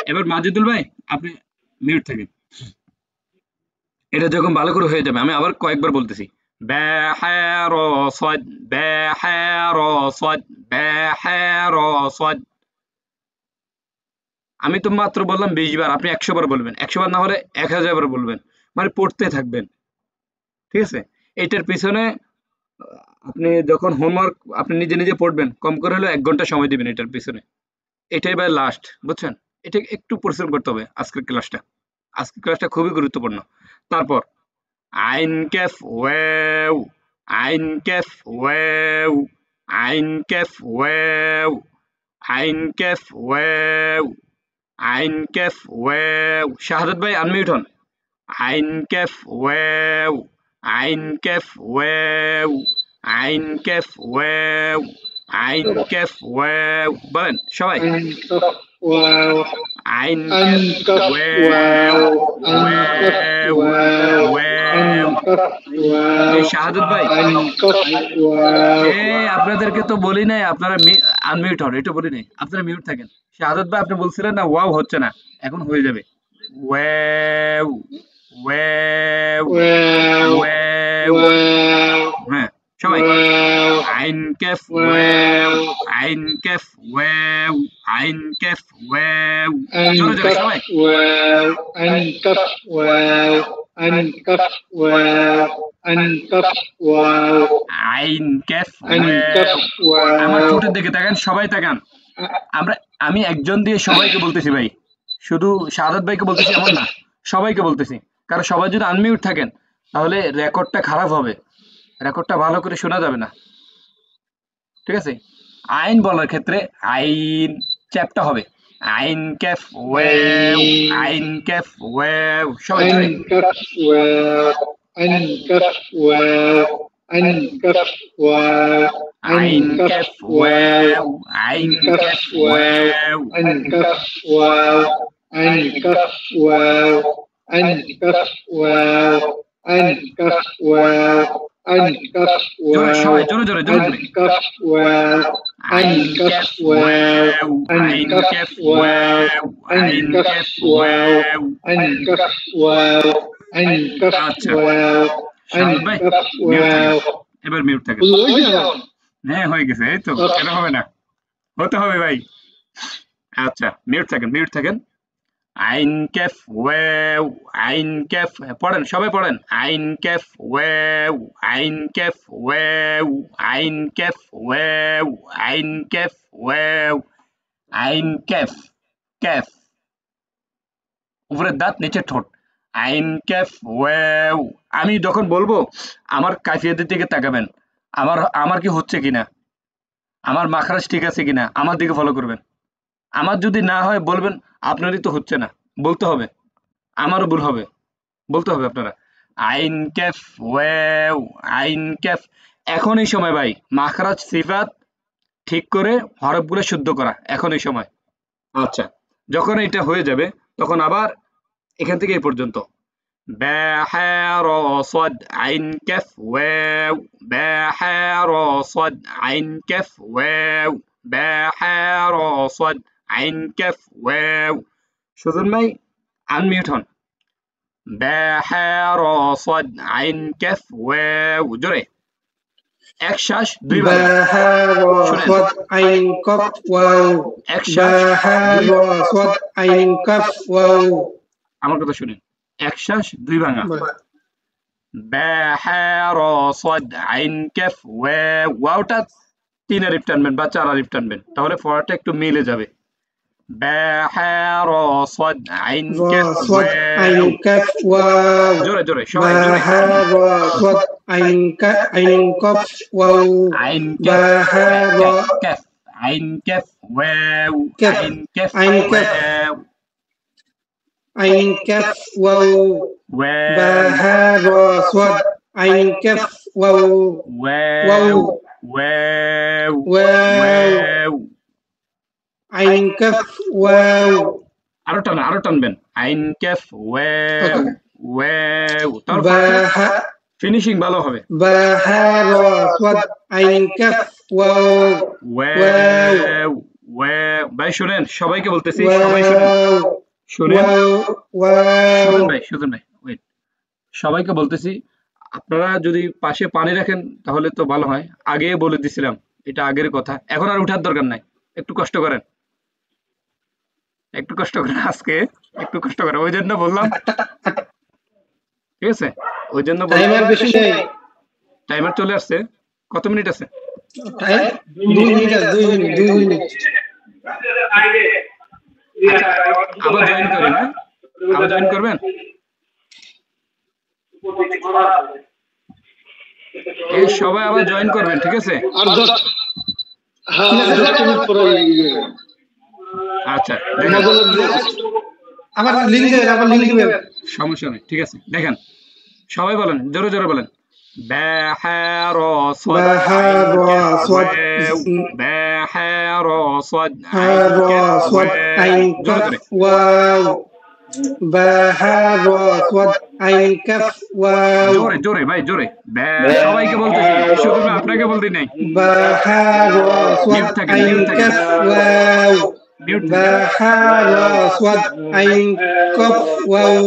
এবার মাজিদুল ভাই আপনি মিউট থাকেন। এটা যখন ভালো করে হয়ে যাবে আমি আবার কয়েকবার বলতেছি, ব্যা হ্যাঁ র সদ ব্যা হ্যাঁ র সদ ব্যা হ্যাঁ র সদ। আমি তো মাত্র বললাম 20 বার, আপনি 100 বার বলবেন, 100 বার না হলে 1000 বার বলবেন, মানে পড়তে থাকবেন, ঠিক আছে? এটার পিছনে আপনি যখন হোমওয়ার্ক আপনি নিজে নিজে পড়বেন, কম করে হলেও 1 ঘন্টা সময় দিবেন এটার পিছনে। এটাই ভাই লাস্ট, বুঝছেন? এটা একটু পরিশ্রম করতে হবে আজকের ক্লাসটা। আজকের ক্লাসটা খুবই গুরুত্বপূর্ণ। তারপর আইন ক্যাফ ওয়াও, আইন ক্যাফ ওয়াও, আইন ক্যাফ ওয়াও, আইন ক্যাফ ওয়াও, আইন ক্যাফ ওয়াও। শাহাদাত ভাই আনমিউট হন। আইন ক্যাফ ওয়াও, আইন ক্যাফ ওয়াও, আইন ক্যাফ ওয়াও, আইন ক্যাফ ওয়াও। বলেন সবাই। واو عين عين كف كف واو واو عين كف واو واو عين واو كف واو এই শাহাদাত ভাই عين كف واو আপনাদেরকে তো বলি নাই আপনারা আনমিউট হন, এটা বলি নাই, আপনারা মিউট থাকেন। শাহাদাত ভাই আপনি বলছিলেন না ওয়াও হচ্ছে না, এখন হয়ে যাবে। ওয়াও ওয়াও واو ওয়াও واو হ্যাঁ সবাই واو আইন কাফ ওয়াও واو আইন কাফ ওয়াও আইন কাফ ওয়াও عين জোরে জোরে كف সবাই واو عين كف واو عين كف واو عين كف واو আইন কাফ عين كف ওয়াও আমার واو ঠোঁটের দিকে তাকান, সবাই তাকান। আমি একজন দিয়ে সবাইকে বলতেছি ভাই, শুধু শাহাদাত ভাইকে বলতেছি এমন না, সবাইকে বলতেছি। কারণ সবাই যদি আনমিউট থাকেন তাহলে রেকর্ডটা খারাপ হবে, রেকর্ডটা ভালো করে শোনা যাবে না, ঠিক আছে? আইন বলার ক্ষেত্রে আইন চ্যাপটা হবে, আইন ক্যাফ ওয়াও আইন ক্যাফ ওয়াও সবাই জোরে عين كف واو عين كف واو عين كف واو আইন عين ক্যাফ كف واو ওয়াও আইন عين كف ক্যাফ واو ওয়াও عين كف واو عين كف واو عين كف واو عين كف واو عين كف জোরে সবাই واو জোরে জোরে জোরে عين জোরে كف واو আইন عين ক্যাফ كف واو ওয়াও عين আইন كف ক্যাফ واو ওয়াও عين আইন كف ক্যাফ واو ওয়াও عين كف واو عين كف আচ্ছা واو عين শাহাদ ভাই كف মিউট থাকেন, واو এবার মিউট থাকেন। হ্যাঁ হয়ে গেছে, এই তো কেন হবে না, হতে হবে ভাই। আচ্ছা মিউট থাকেন মিউট থাকেন। আইন ক্যাফ ওয়াও আইন ক্যাফ পড়েন সবাই পড়েন আইন ক্যাফ ওয়াও আইন ক্যাফ ওয়াও আইন ক্যাফ ওয়াও আইন ক্যাফ ওয়াও আইন ক্যাফ ক্যাফ উপরের দাঁত নিচে ঠোঁট আইন ক্যাফ ওয়াও। আমি যখন বলবো আমার কাফিয়াতের দিকে তাকাবেন, আমার কি হচ্ছে কিনা, আমার মাখরাজ ঠিক আছে কিনা, আমার দিকে ফলো করবেন। আমার যদি না হয় বলবেন আপনারই তো হচ্ছে না, বলতে হবে, আমারও ভুল হবে, বলতে হবে আপনারা। আইন ক্যাফ ওয়াও আইন ক্যাফ। এখন এই সময় ভাই মাখরাজ সিফাত ঠিক করে হরফগুলো শুদ্ধ করা, এখন এই সময়। আচ্ছা যখন এটা হয়ে যাবে তখন আবার এখান থেকে এই পর্যন্ত বা হা র সাদ আইন কাফ ওয়াও বা হা র সাদ আইন কাফ ওয়াও বা হা র সাদ আইন কাফ ওয়াও। সুজন ভাই আনমিউট হন। বা হা র সাদ আইন কাফ ওয়াও জোরে এক শ্বাস দুই বার বা হা র সাদ আইন কাফ ওয়াও এক বা শ্বাস হা র সাদ আইন কাফ ওয়াও। আমার কথা শুনেন, এক শ্বাস দুই ভাঙা। বা হা র সাদ আইন কাফ ওয়াও, ওয়াওটা 3 আলিফ টানবেন বা 4 আলিফ টানবেন, তাহলে পড়াটা একটু মিলে যাবে। বা হা র সাদ আইন র কাফ সাদ আইন ওয়াও কাফ ওয়াও জোরে জোরে বা সবাই জোরে হা র সাদ আইন কাফ ওয়াও আইন বা কাফ হা র কাফ আইন কাফ ওয়াও কাফ আইন কাফ আইন কাফ ওয়াও আইন কাফ ওয়াও বা ওয়াও হা র সাদ আইন calf wow wow wow wow wow আইন কাফ ওয়াও। আরো টানবেন আইন কাফ ওয়াও ওয়াও, তারপর বা হা ফিনিশিং ভালো হবে। বা হা র সাদ আইন কাফ ওয়াও ওয়াও ওয়াও। ভাই শুনেন, সবাইকে বলতেছি, সবাই শুনেন ওয়াও শুনেন ওয়াও। সুজন ভাই ওয়েট, সবাইকে বলতেছি আপনারা যদি পাশে পানি রাখেন তাহলে তো ভালো হয়। আগে বলে দিছিলাম, এটা আগের কথা, এখন আর উঠার দরকার নাই। একটু কষ্ট করেন, একটু কষ্ট করেন, আজকে একটু কষ্ট করেন, ওই জন্য বললাম, ঠিক আছে? ওই জন্য টাইমার বেশি নেই, টাইমার চলে আসছে। কত মিনিট আছে? টাইম 2 মিনিট আছে, 2 মিনিট। আবার জয়েন করেন, হ্যাঁ আবার জয়েন করবেন। এই সবাই আবার জয়েন করবেন, ঠিক আছে? আর 10 মিনিট পরে আচ্ছা আবার লিংক দিবেন, সমস্যা নেই, ঠিক আছে। দেখেন সবাই বলেন, জোরে জোরে বলেন। বা হা র সাদ বা হা আইন র কাফ সাদ ওয়াও বা হা র সাদ হা আইন র কাফ সাদ ওয়াও আইন জোরে কাফ জোরে ওয়াও বা হা র সাদ আইন কাফ ওয়াও জোরে জোরে ভাই জোরে বা সবাইকে বলতেছি শুধু আপনাকে বলতে নাই বা হা র সাদ মিউট থাকেন আইন মিউট থাকেন কাফ ওয়াও মিউট বা থাকেন হা র সাদ আইন কাফ ওয়াও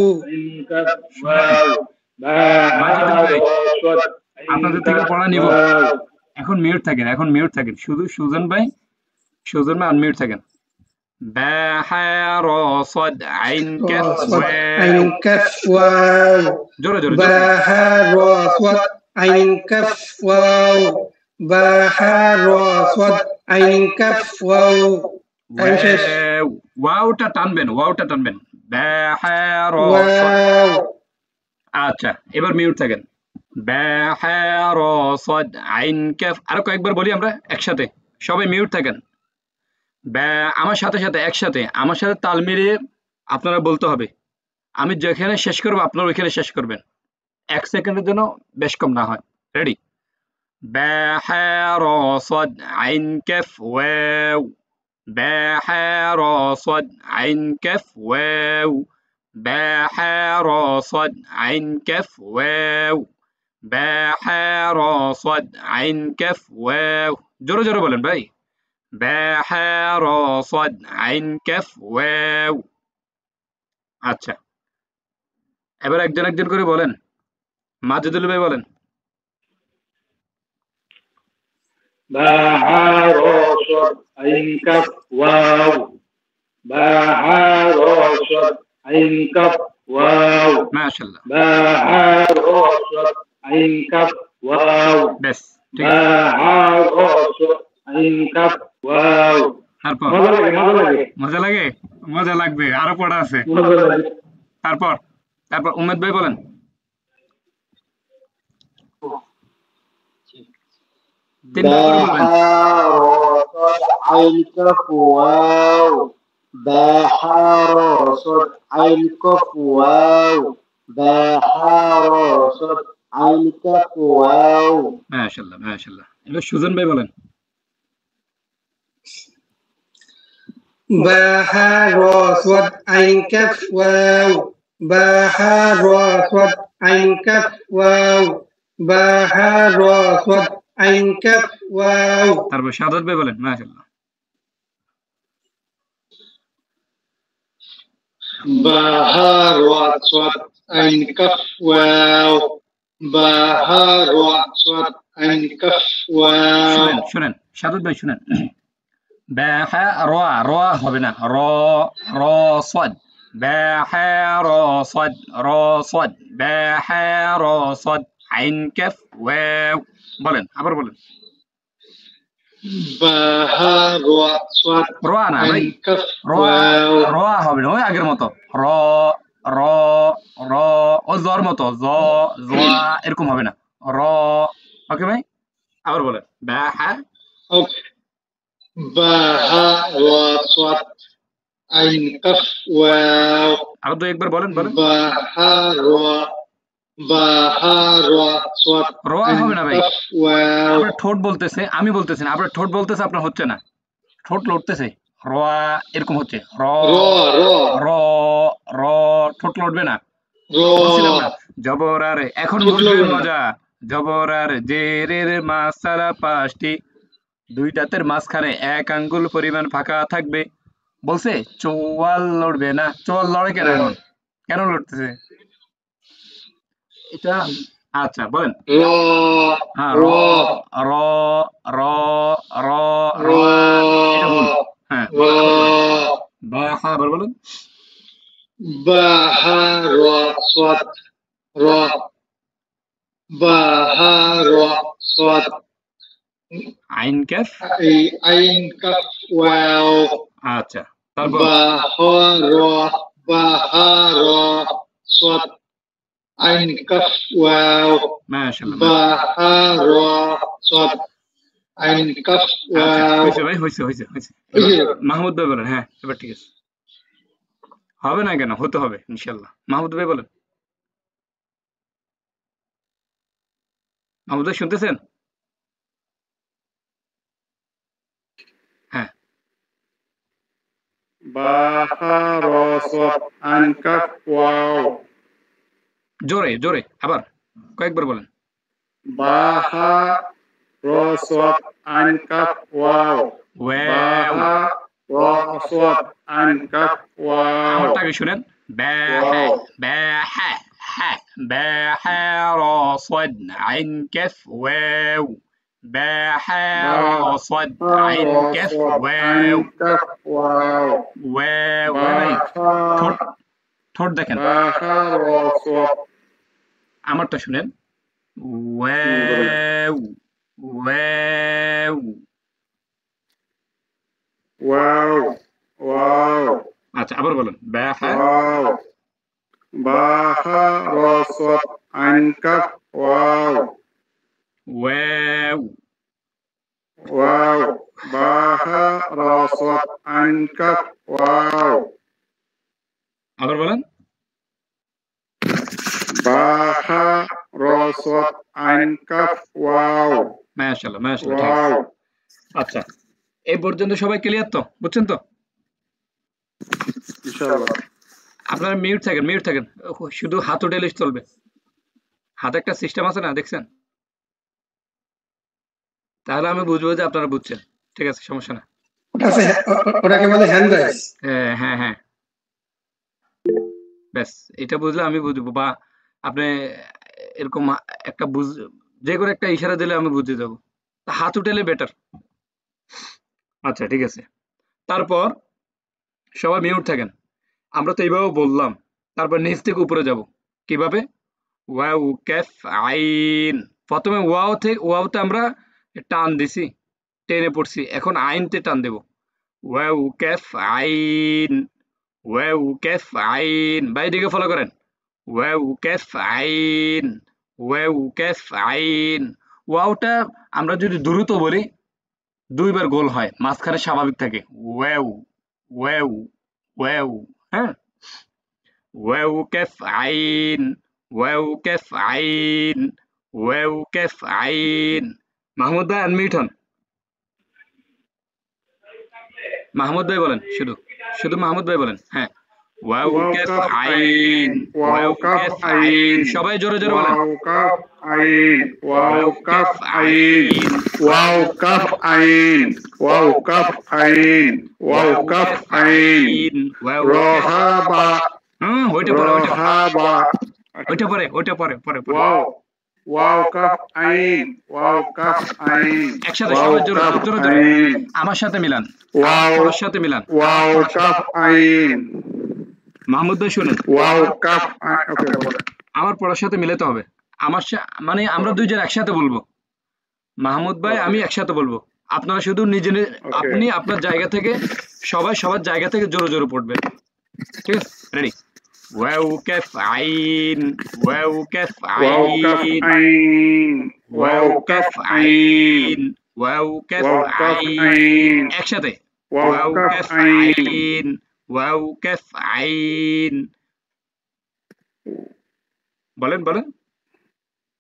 মাজিদ ভাই আপনাদের থেকে পড়া নিব এখন মিউট থাকেন এখন মিউট থাকেন শুধু সুজন ভাই আনমিউট থাকেন বা হা র সাদ আইন র কাফ সাদ ওয়াও আইন কাফ ওয়াও জোরে জোরে বা জোরে হা র সাদ আইন কাফ ওয়াও বা হা র সাদ আইন কাফ ওয়াও টাইম শেষ ওয়াওটা টানবেন বা হা র সাদ ওয়াও আচ্ছা এবার মিউট থাকেন বা হা র সাদ আইন কাফ আরো কয়েকবার বলি আমরা একসাথে সবাই মিউট থাকেন বা আমার সাথে সাথে একসাথে আমার সাথে তাল মিলিয়ে আপনারা বলতে হবে আমি যেখানে শেষ করবো আপনারা ওইখানে শেষ করবেন 1 সেকেন্ডের জন্য বেশ কম না হয় রেডি বা হা র সাদ আইন কাফ ওয়াও বা হা র সাদ আইন কাফ ওয়াও বা হা র সাদ আইন কাফ ওয়াও বা হা র সাদ আইন কাফ ওয়াও জোরে জোরে বলেন ভাই বা হা র সাদ আইন কাফ ওয়াও আচ্ছা এবার একজন একজন করে বলেন মাজিদুল ভাই বলেন বা হা র সাদ আইন কাফ ওয়াও বা হা র সাদ আইন কাফ ওয়াও মাশাআল্লাহ বা হা র সাদ আইন কাফ ওয়াও বেশ ঠিক বা আছে হা র সাদ আইন কাফ ওয়াও তারপর মজা লাগে মজা লাগবে আরো পড়া আছে মজা লাগে তারপর উমেদ ভাই বলেন বা তিনবার করে বলবেন হা র সাদ আইন কাফ ওয়াও বা হা র সাদ আইন কাফ ওয়াও বা হা র সাদ আইন কাফ ওয়াও মাশাআল্লাহ এবার সুজন ভাই বলেন বা হা র সাদ আইন কাফ ওয়াও বা হা র সাদ আইন কাফ ওয়াও বা হা র সাদ আইন কাফ ওয়াও তারপর সাদাত ভাই বলেন মাশাআল্লাহ বা হা র সাদ আইন কাফ ওয়াও বা হা র সাদ আইন কাফ ওয়াও শুনেন সাদাত ভাই শুনেন বা হা র হবে না র সাদ বা হা র সাদ বা হা র সাদ আইন কাফ ওয়াও বলেন আবার বলেন বা হা র সাদ র না ভাই আইন কাফ র ওয়াও র হবে না ওই আগের মতো র র র ও জর মতো জ এরকম হবে না র ওকে ভাই আবার বলেন বা হা ওকে বা হা র সাদ আইন কাফ ওয়াও আরো দু একবার বলেন বা হা র বা হা র সাদ র আইন হবে না ভাই কাফ ওয়াও আপনার ঠোঁট বলতেছে আমি বলতেছি না আপনার ঠোঁট বলতেছে আপনার হচ্ছে না ঠোঁট লড়তেছে র এরকম হচ্ছে র র র র ঠোঁট লড়বে না র বলছিলাম না জবর আর এখন ঠোঁট বুঝবেন লড়বে না। মজা জবর আর জেরের মাসালা পাঁচটি দুই দাঁতের মাঝখানে 1 আঙ্গুল পরিমাণ ফাঁকা থাকবে বলছে চোয়াল লড়বে না চোয়াল লড়ে কেন এখন কেন লড়তেছে এটা আচ্ছা বলেন র হ্যাঁ র র র র র র এটা ভুল হ্যাঁ র বা হ্যাঁ আবার বলুন বা হা র সাদ র বা হা র সাদ আইন কাফ আইন কাফ ওয়াও আচ্ছা তারপর বা হা র বা হা র সাদ আইন কাফ ওয়াও মাশাআল্লাহ বা হা র সাদ আইন কাফ আচ্ছা ওয়াও হয়েছে ভাই হয়েছে এবার মাহমুদ ভাই বলেন হ্যাঁ এবার ঠিক আছে হবে না কেন হতে হবে ইনশাল্লাহ মাহমুদ ভাই বলেন মাহমুদ ভাই শুনতেছেন? হ্যাঁ বা হা র সাদ আইন কাফ ওয়াও জোরে জোরে আবার কয়েকবার বলেন। বা হা র সাদ আইন কাফ ওয়াও বা ওয়াও হা র সাদ আইন কাফ ওয়াও আমারটা আগে শুনেন। বা হ্যাঁ ওয়াও বা হ্যাঁ হ্যাঁ বা হ্যাঁ র صاد عين كاف واو বা হ্যাঁ বা র صاد হা عين র كاف সাদ আইন واو কাফ ওয়াও واو বা ভাই হা ঠোঁট ঠোঁট দেখেন। বা হা র সাদ আমারটা শুনেন। বলেন واو واو ওয়াও ওয়াও আচ্ছা আবার বলেন বা হ্যাঁ ওয়াও বা হা র সাদ আইন কাফ ওয়াও واو واو با হা র সাদ আইন কাফ ওয়াও আবার বলেন। বা হা র সাদ আইন কাফ ওয়াও মাশাআল্লাহ মাশাআল্লাহ ঠিক আছে। ওয়াও আচ্ছা এই পর্যন্ত সবাই ক্লিয়ার তো? বুঝছেন তো? ইনশাআল্লাহ আপনারা মিউট থাকেন মিউট থাকেন। শুধু হাত উঠাইলে চলবে। হাতে একটা সিস্টেম আছে না দেখছেন? তাহলে আমি বুঝবো যে আপনারা বুঝছেন। ঠিক আছে সমস্যা না। ওটাকে বলে হ্যান্ড রাইজ। হ্যাঁ হ্যাঁ হ্যাঁ ব্যাস এটা বুঝলে আমি বুঝবো বা আপনি এরকম একটা যে কোনো একটা ইশারা দিলে আমি বুঝে যাবো। তা হাত উঠাইলে বেটার। আচ্ছা ঠিক আছে। তারপর সবাই মিউট থাকেন। আমরা তো এইভাবে বললাম। তারপর নিচ থেকে উপরে যাব। কিভাবে? ওয়াও কাফ আইন। প্রথমে ওয়াওতে আমরা টান দিছি, টেনে পড়ছি। এখন আইনতে টান দেব। ওয়াও কাফ আইন, ওয়াও কাফ আইন। ভাই দিকে ফলো করেন। ওয়াও কাফ আইন, ওয়াও কাফ আইন। ওয়াওটা আমরা যদি দ্রুত বলি দুইবার গোল হয়, মাঝখানে স্বাভাবিক থাকে। Wow wow wow. হ্যাঁ ওয়াও কাফ আইন, ওয়াও কাফ আইন, ওয়াও কাফ আইন। মাহমুদ ভাই আনমিউট হন। মাহমুদ ভাই বলেন শুধু শুধু মাহমুদ ভাই বলেন। হ্যাঁ ওয়াও ওয়াও কাফ কাফ আইন, আইন ওয়াও ওয়াও কাফ কাফ আইন। আইন সবাই জোরে জোরে বলেন। ওয়াও কাফ আইন ওয়াও ওয়াও কাফ কাফ আইন আইন, ওয়াও কাফ আইন ওয়াও কাফ আইন ওয়াও ওয়াও কাফ কাফ আইন আইন, ওয়াও র কাফ। হা বা ওইটা র পরে ওইটা হা বা ওইটা পরে ওইটা পরে পরে পরে। ওয়াও ওয়াও কাফ আইন ওয়াও কাফ আইন একসাথে ওয়াও সবাই জোরে কাফ জোরে জোরে আইন আমার সাথে মিলান। আমার ওয়াও পড়ার সাথে মিলান। আমার ওয়াও পড়ার সাথে। কাফ আইন মাহমুদ ভাই শুনেন। ওয়াও কাফ ওকে বলেন আমার পড়ার সাথে মিলাতে হবে। মানে আমরা দুইজন একসাথে বলবো। মাহমুদ ভাই ওকে আমি একসাথে বলবো। আপনারা শুধু ওকে আপনি আপনার জায়গা থেকে সবাই সবার জায়গা থেকে জোরে জোরে পড়বেন। ঠিক আছে রেডি। ওয়াও কাফ আইন, ওয়াও কাফ ওয়াও কাফ আইন, আইন ওয়াও ওয়াও কাফ কাফ আইন আইন, ওয়াও কাফ ওয়াও কাফ আইন। আইন একসাথে ওয়াও ওয়াও কাফ কাফ আইন আইন, ওয়াও কাফ আইন। বলেন বলেন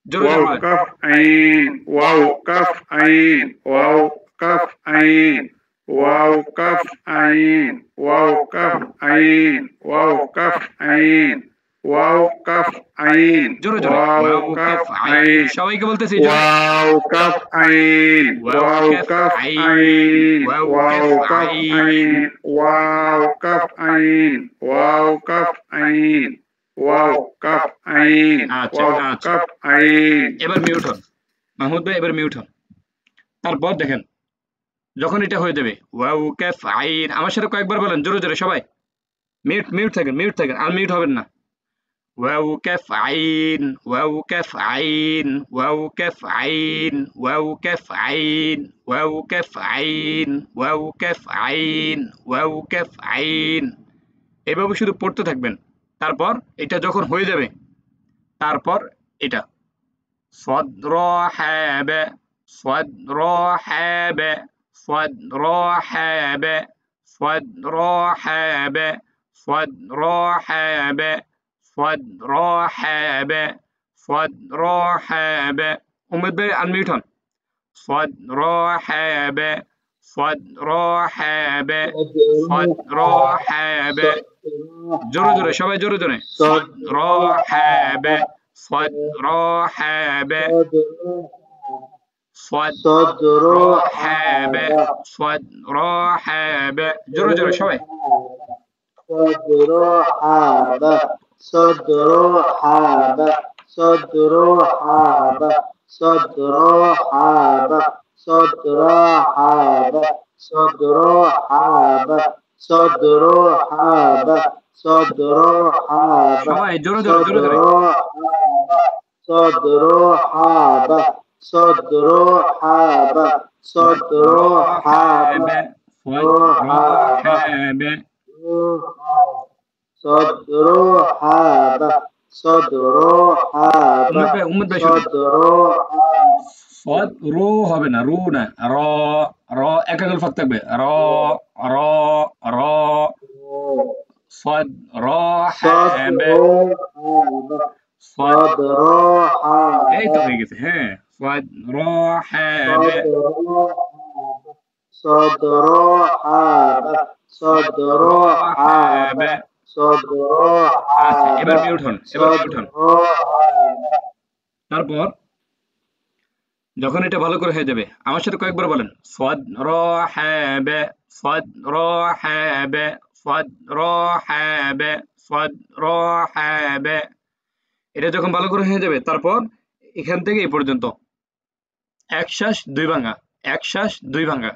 জোরে জোরে ওয়াও বলেন। কাফ আইন ওয়াও কাফ আইন ওয়াও কাফ আইন ওয়াও কাফ আইন ওয়াও কাফ আইন ওয়াও কাফ আইন ওয়াও কাফ আইন জোরে জোরে ওয়াও ওয়াও কাফ কাফ আইন। আইন সবাইকে বলতেছি জোরে। ওয়াও কাফ আইন ওয়াও ওয়াও কাফ কাফ আইন, আইন ওয়াও ওয়াও কাফ কাফ আইন। আইন ওয়াও কাফ আইন ওয়াও কাফ আইন ওয়াও কাফ আইন আচ্ছা ওয়াও আচ্ছা কাফ আইন এবার মিউট হন। মাহমুদ ভাই এবার মিউট হন। তারপর দেখেন যখন এটা হয়ে যাবে ওয়াও কাফ আইন আমার সাথে কয়েকবার বলেন জোরে জোরে সবাই। মিউট মিউট থাকেন মিউট থাকেন আর মিউট হবেন না। ওয়াও কাফ আইন, ওয়াও কাফ আইন, ওয়াও কাফ আইন, ওয়াও কাফ আইন, ওয়াও কাফ আইন, ওয়াও কাফ আইন, ওয়াও কাফ আইন। এভাবে শুধু পড়তে থাকবেন। তারপর এটা যখন হয়ে যাবে তারপর এটা صاد را حاب، صاد را حاب، صاد را حاب، صاد را حاب، صاد را حاب، صاد را حاب، صاد را حاب। উম্মেদ ভাই আনমিউট হন صاد را ح ب صاد را ح ب صاد را ح ب জোরে জোরে সবাই জোরে জোরে صاد را ح ب صاد را ح ب صاد را ح ب صاد را ح ب জোরে জোরে সবাই صدر حابة صدر حابة صدر حابة صدر حابة صدر حابة صدر حابة صدر حابة صدر حابة সবাই জোরে জোরে জোরে জোরে صدر حابة صدر حابة صدر حابة صدر حابة صدر حابة صدر صاد رو হবে না রু না র র এক আগল ফাঁক থাকবে র র র صاد را حابة صدر حابة এই তো হয়ে গেছে হ্যাঁ صاد را حابة صدر حابة صدر حابة صدر আচ্ছা এবার حابة মিউট হন এবার মিউট হন তারপর যখন এটা ভালো করে হয়ে যাবে আমার সাথে কয়েকবার বলেন صاد را حابة صاد را حابة صاد را حابة صاد را حابة এটা যখন ভালো করে হয়ে যাবে তারপর এখান থেকে এই পর্যন্ত এক শ্বাস দুই ভাঙা এক শ্বাস দুই ভাঙা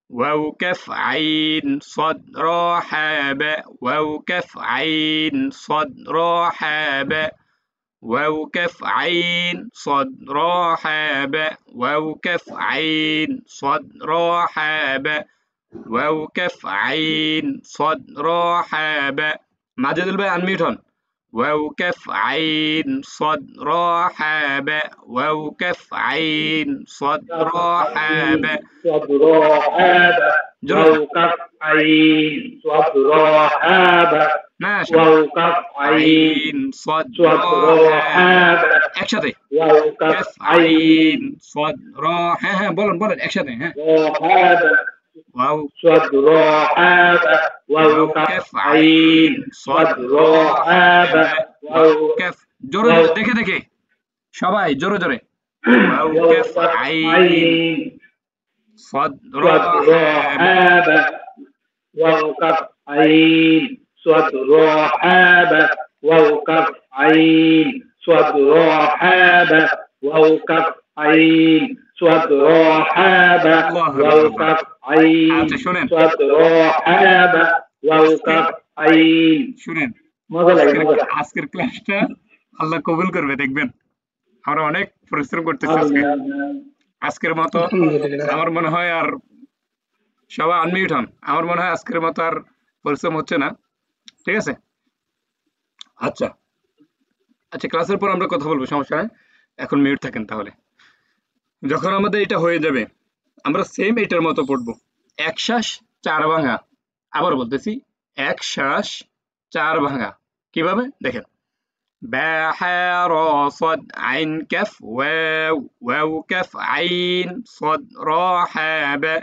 واو كف عين صاد را حابة واو كف عين صاد را حابة واو كف عين صاد را حابة واو كف عين صاد را حابة واو كف عين صاد را حابة ماجد الباء انميوت هون واو كف عين صاد را حابة واو كف عين صاد را حابة صدر حابة واو كف عين صدر حابة ماشي واو كف عين عين صاد صدر حابة একসাথে واو كف كف عين عين صاد را হ্যাঁ হ্যাঁ বলেন বলেন একসাথে হ্যাঁ حابة واو صدر حابة واو كف عين صدر حابة واو كف জোরে জোরে দেখে দেখে সবাই জোরে জোরে واو كف عين صاد را حابة واو كف عين صدر حابة واو كف عين صدر حابة واو كف عين صدر حابة واو كف عين আচ্ছা শুনেন صدر حابة واو كف عين শুনেন মজা লাগে মজা আজকের ক্লাসটা আল্লাহ কবুল করবে দেখবেন আমরা অনেক পরিশ্রম করতেছি আজকে আজকের মতো আমার মনে হয় আর সবাই আনমিউট হন আমার মনে হয় আজকের মতো আর পরিশ্রম হচ্ছে না ঠিক আছে আচ্ছা আচ্ছা ক্লাসের পর আমরা কথা বলবো সমস্যা নাই এখন মিউট থাকেন তাহলে যখন আমাদের এটা হয়ে যাবে আমরা সেম এটার মতো পড়বো এক শ্বাস চার ভাঙা আবার বলতেছি এক শ্বাস চার ভাঙা কিভাবে দেখেন با حا را صاد عين كف واو واو كف عين صاد را حا با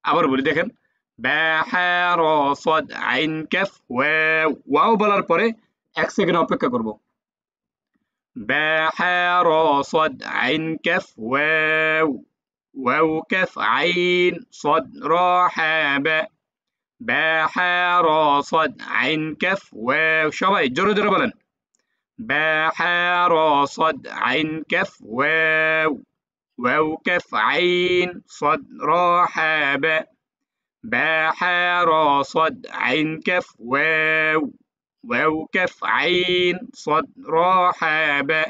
আবার বলি দেখেন বা হা রা صاد عين كف واو ওয়াও বলার পরে এক সেকেন্ড অপেক্ষা করব با حا را صاد عين كف واو واو كف عين صاد را حا با با حا را صاد عين كف واو সবাই জোরে জোরে বলেন با حا را صاد عين كف واو واو كف عين صاد را حا با با حا را صاد عين كف واو واو كف عين صاد را حا با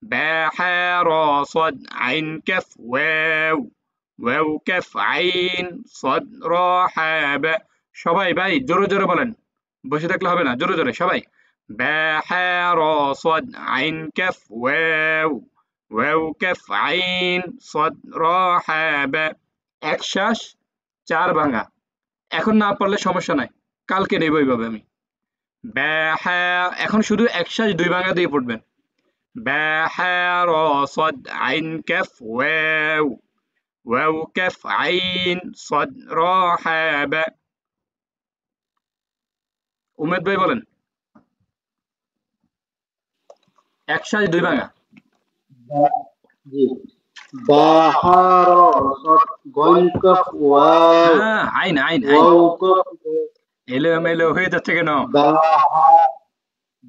با حا را صاد عين كف واو واو كف عين صاد را حا با সবাই ভাই জোরে জোরে বলেন বসে থাকলে হবে না জোরে জোরে সবাই با حا را صاد عين كف واو واو كف عين صاد را حا با এক শ্বাস চার ভাঙা এখন না পারলে সমস্যা নাই কালকে নেব এইভাবে আমি বা হা এখন শুধু এক শ্বাস দুই ভাঙা দিয়ে পড়বেন বা হা র সদ আইন কাফ ওয়াও ওয়াও কাফ আইন সদ র হা বা। উমেদ ভাই বলেন একসাথে দুই ভাঙা। জি বাহারসত গইন কফ ওয়াও হ্যাঁ আইন আইন আইন ওয়াও কফ এলোমেলো হয়ে যাচ্ছে কেন?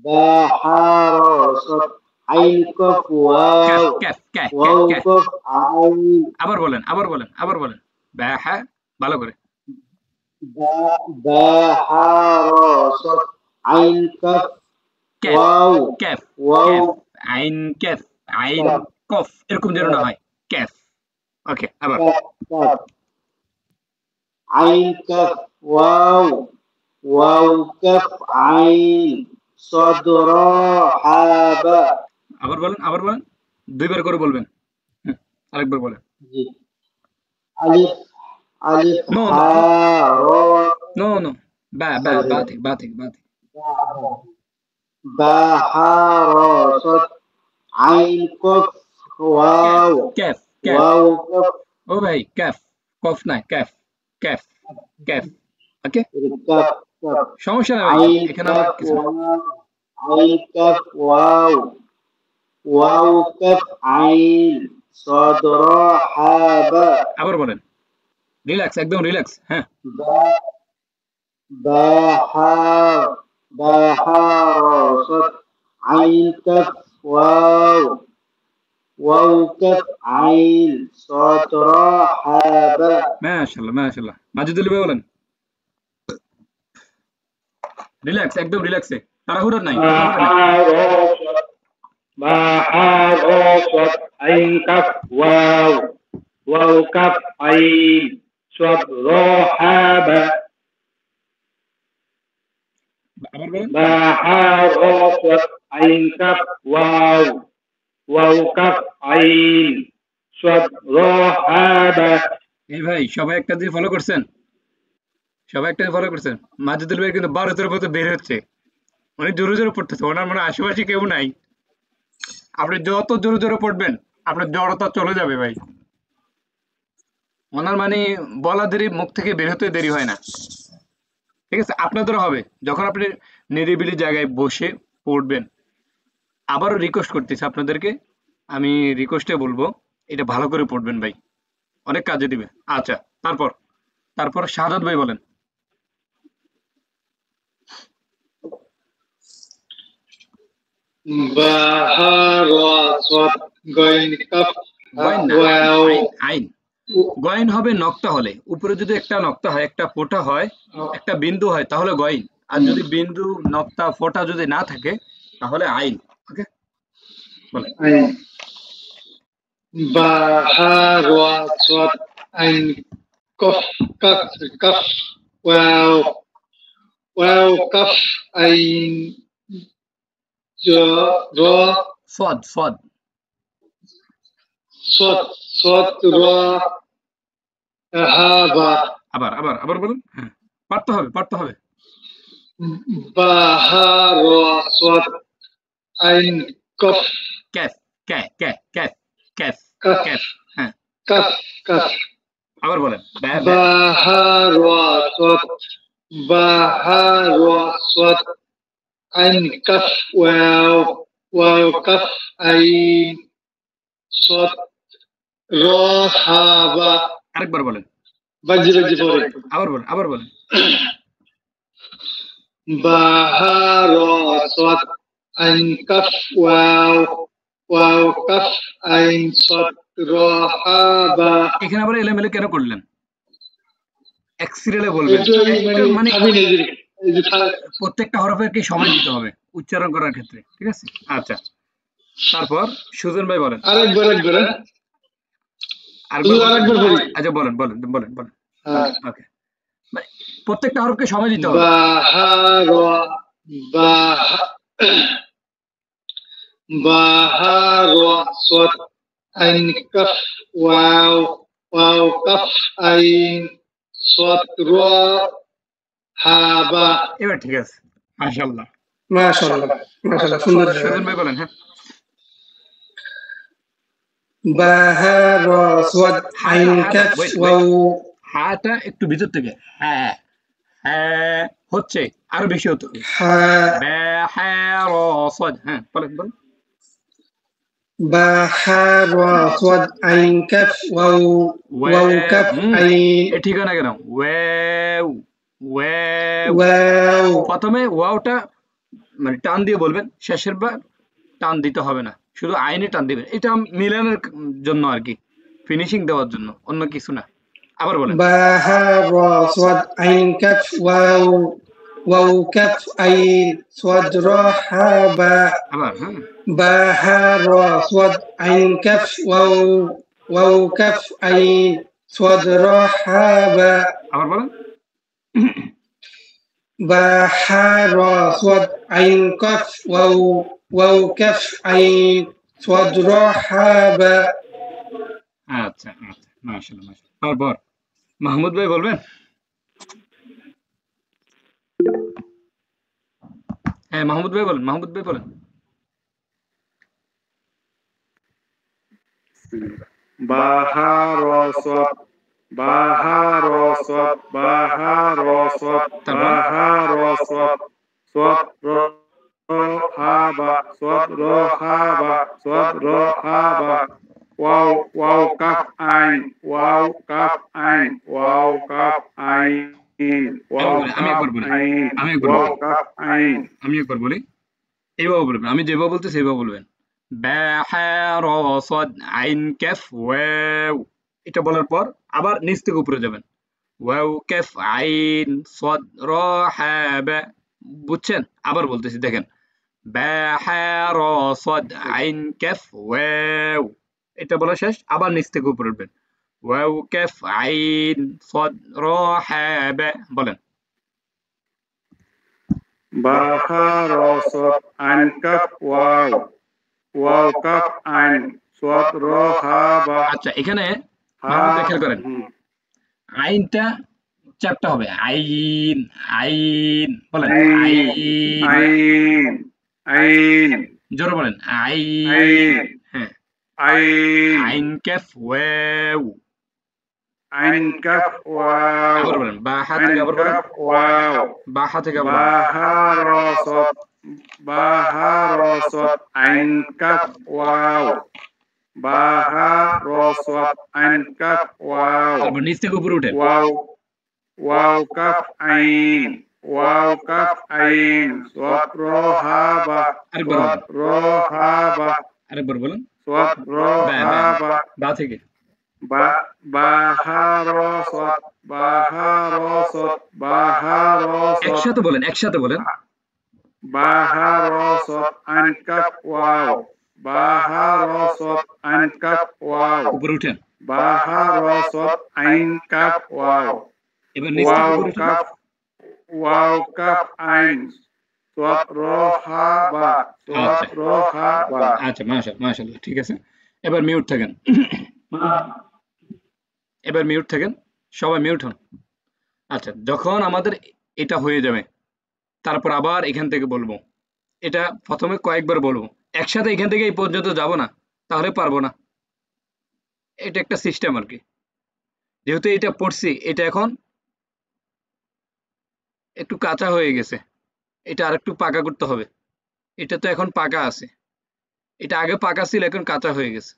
বাহারসত আইন কফ ক্যাফ ওয়াও ক্যাফ ক্যাফ ওয়াও ক্যাফ। কফ আইন আবার বলেন আবার বলেন আবার বলেন বা হা ভালো করে। বাহারসত আইন কফ ক্যাফ ওয়াও ক্যাফ ওয়াও ক্যাফ আইন ক্যাফ আইন কফ এরকম যেন না হয়। ক্যাফ। ওকে আবার কফ কফ আইন কফ ওয়াও ওয়াও কফ আইন صاد را حا با আবার বলেন দুইবার করে বলবেন। আরেকবার বলেন। জি আলিফ আলিফ নো হা রা নো নো বা বা বা থেকে বা থেকে বা থেকে। বা হা রা صاد আইন কফ ওয়াও ক্যাফ ক্যাফ ওয়াও কফ ও ভাই ক্যাফ কফ না ক্যাফ ক্যাফ ক্যাফ। ওকে কফ কফ সমস্যা নাই ভাই আইন এখানে আমার কফ কিছু না। ওয়াও আইন কফ ওয়াও ওয়াও কফ আইন صاد را حا با আবার বলেন রিল্যাক্স একদম রিল্যাক্স। হ্যাঁ بحارصت عين كف واو واو كف عين صاد را حا با মাশাআল্লাহ মাশাআল্লাহ। মাজিদুল ভাই বলেন রিল্যাক্স একদম রিল্যাক্সে তাড়াহুড়া নাই বাহারসত আইন কাফ ওয়াও ওয়াও কাফ আইন সদ র হা বা। আবার বলেন বাহারসত আইন কাফ ওয়াও ওয়াও কাফ আইন সদ র হা বা। এই ভাই সবাই একটা দিয়ে ফলো করছেন? সবাই একটা ফলো করছেন? মাজিদুল ভাই কিন্তু 12-13 মতো বের হচ্ছে। উনি জোরে জোরে পড়তেছে ওনার মনে হয় আশেপাশে কেউ নাই। আপনি যত জোরে জোরে পড়বেন আপনার জড়তা চলে যাবে ভাই। ওনার মানে বলা দেরি মুখ থেকে বের হতে দেরি হয় না। ঠিক আছে আপনাদেরও হবে যখন আপনি নিরিবিলি জায়গায় বসে পড়বেন। আবারও রিকোয়েস্ট করতেছি আপনাদেরকে, আমি রিকোয়েস্টে বলবো এটা ভালো করে পড়বেন ভাই, অনেক কাজে দিবে। আচ্ছা তারপর শাহাদাত ভাই বলেন। বাহারসত গইন কফ গয়েন না ওয়াও আইন আইন গয়েন হবে নক্তা হলে, উপরে যদি একটা নক্তা হয় একটা ফোঁটা হয় একটা বিন্দু হয় তাহলে গয়েন, আর যদি বিন্দু নক্তা ফোঁটা যদি না থাকে তাহলে আইন। ওকে বলেন। আইন বাহারসত আইন কফ কফ কফ ওয়াও ওয়াও কফ আইন রা সদ صاد صاد را هذا আবার বলুন। হ্যাঁ পারতে হবে। بحر صاد عين كف ক্যাফ ক্যাফ ক্যাফ ক্যাফ ক্যাফ كف ক্যাফ। হ্যাঁ كف كف আবার বলেন। بحر صاد بحر صاد عين كف واو واو كف عين صاد را هذا আরেকবার বলেন। بجي بجي بوري আবার বলেন। بحر صاد عين كف واو واو كف عين صاد را هذا এখানে আবার এলোমেলো কেন করলেন? এক সিরিয়ালে বলবেন মানে প্রত্যেকটা হরফের কি সময় দিতে হবে উচ্চারণ করার ক্ষেত্রে। ঠিক আছে আচ্ছা তারপর সুজন ভাই বলেন। আরেকবার আচ্ছা বলেন। ওকে মানে প্রত্যেকটা হরফকে সময় দিতে হবে। বাহার صاد عين كف واو واو كف عين صاد را هذا এবার ঠিক আছে মাশাআল্লাহ মাশাআল্লাহ সুন্দর। সুজন ভাই বলেন। হ্যাঁ বা হা র সাদ আইন কাফ ওয়াও হাটা একটু ভিতর থেকে হ্যাঁ হ্যাঁ হচ্ছে আরো বেশি হতে হবে হা বা হ্যাঁ র সাদ হ্যাঁ বলেন বলেন বা হা র সাদ আইন কাফ ওয়াও ওয়াও কাফ আইন এ ঠিকানা কেন ওয়াও ওয়াও ওয়াও প্রথমে ওয়াওটা মানে টান দিয়ে বলবেন শেষের বার টান দিতে হবে না শুধু আইনে টান দিবেন এটা মিলানোর জন্য আর কি ফিনিশিং দেওয়ার জন্য অন্য কিছু না আবার বলেন বা হা র সাদ আইন কাফ ওয়াও ওয়াও কাফ আইন সাদ র হা বা আবার হ্যাঁ বা হা র সাদ আইন কাফ ওয়াও ওয়াও কাফ আইন সাদ র হা বা আবার বলেন বা হা র সাদ আইন কাফ ওয়াও ওয়াও কাফ আইন সাদ র হা বা আচ্ছা আচ্ছা মাশাআল্লাহ মাশাআল্লাহ তারপর মাহমুদ ভাই বলবেন হ্যাঁ মাহমুদ ভাই বলেন মাহমুদ ভাই বলেন বাহারসত বাহারসত বাহারসত বাহারসত সত রহাবা সত রহাবা সত রহাবা ওয়াও ওয়াও কাফ আইন ওয়াও কাফ আইন ওয়াও কাফ আইন ওয়াও কাফ আইন ওয়াও কাফ আইন আমি একবার বলি এইভাবে বলবেন আমি যেভাবে বলতে সেইভাবে বলবেন বা হা র সাদ আইন কাফ ওয়াও এটা বলার পর আবার নিচ থেকে উপরে যাবেন ওয়াও কাফ আইন সাদ র হা বা বুঝছেন আবার বলতেছি দেখেন বা হা র সাদ আইন কাফ ওয়াও এটা বলা শেষ আবার নিচ থেকে উপরে উঠবেন ওয়াও কাফ আইন সাদ র হা বা বলেন বাহারসত আইন কাফ ওয়াও ওয়াও কাফ আইন সত রহাবা আচ্ছা এখানে মাহমুদ ভাই খেয়াল করেন আইনটা চারটা হবে আইন আইন বলেন আইন আইন আইন জোরে বলেন আইন আইন হ্যাঁ আইন আইন কাফ ওয়াও আইন কাফ ওয়াও আবার বলেন বা হা আইন থেকে আবার বলেন কাফ ওয়াও বা হা থেকে আবার বলেন বাহারসত বাহারসত আইন কাফ ওয়াও বাহারসত আইন কাফ ওয়াও তারপর নিচ থেকে উপরে উঠেন ওয়াও ওয়াও কাফ আইন ওয়াও কাফ আইন সত রহাবা আরেকবার বলেন সত রহাবা আরেকবার বলেন সত বা রহাবা বা থেকে বাহারসত বাহারসত বাহারসত একসাথে বলেন একসাথে বলেন বাহারসত আইন কাফ ওয়াও বাহারসত আইন কাফ ওয়াও উপরে উঠেন বাহারসত আইন কাফ ওয়াও এবার নিচ থেকে ওয়াও উপরে উঠেন কাফ ওয়াও কাফ আইন সত রহাবা সত রহাবা আচ্ছা মাশাআল্লাহ মাশাআল্লাহ ঠিক আছে এবার মিউট থাকেন এবার মিউট থাকেন সবাই মিউট হন আচ্ছা যখন আমাদের এটা হয়ে যাবে তারপর আবার এখান থেকে বলবো এটা প্রথমে কয়েকবার বলবো একসাথে এখান থেকে এই পর্যন্ত যাব না তাহলে পারবো না এটা একটা সিস্টেম আর কি যেহেতু এটা পড়ছি এটা এখন একটু কাঁচা হয়ে গেছে এটা আর একটু পাকা করতে হবে এটা তো এখন পাকা আছে এটা আগে পাকা ছিল এখন কাঁচা হয়ে গেছে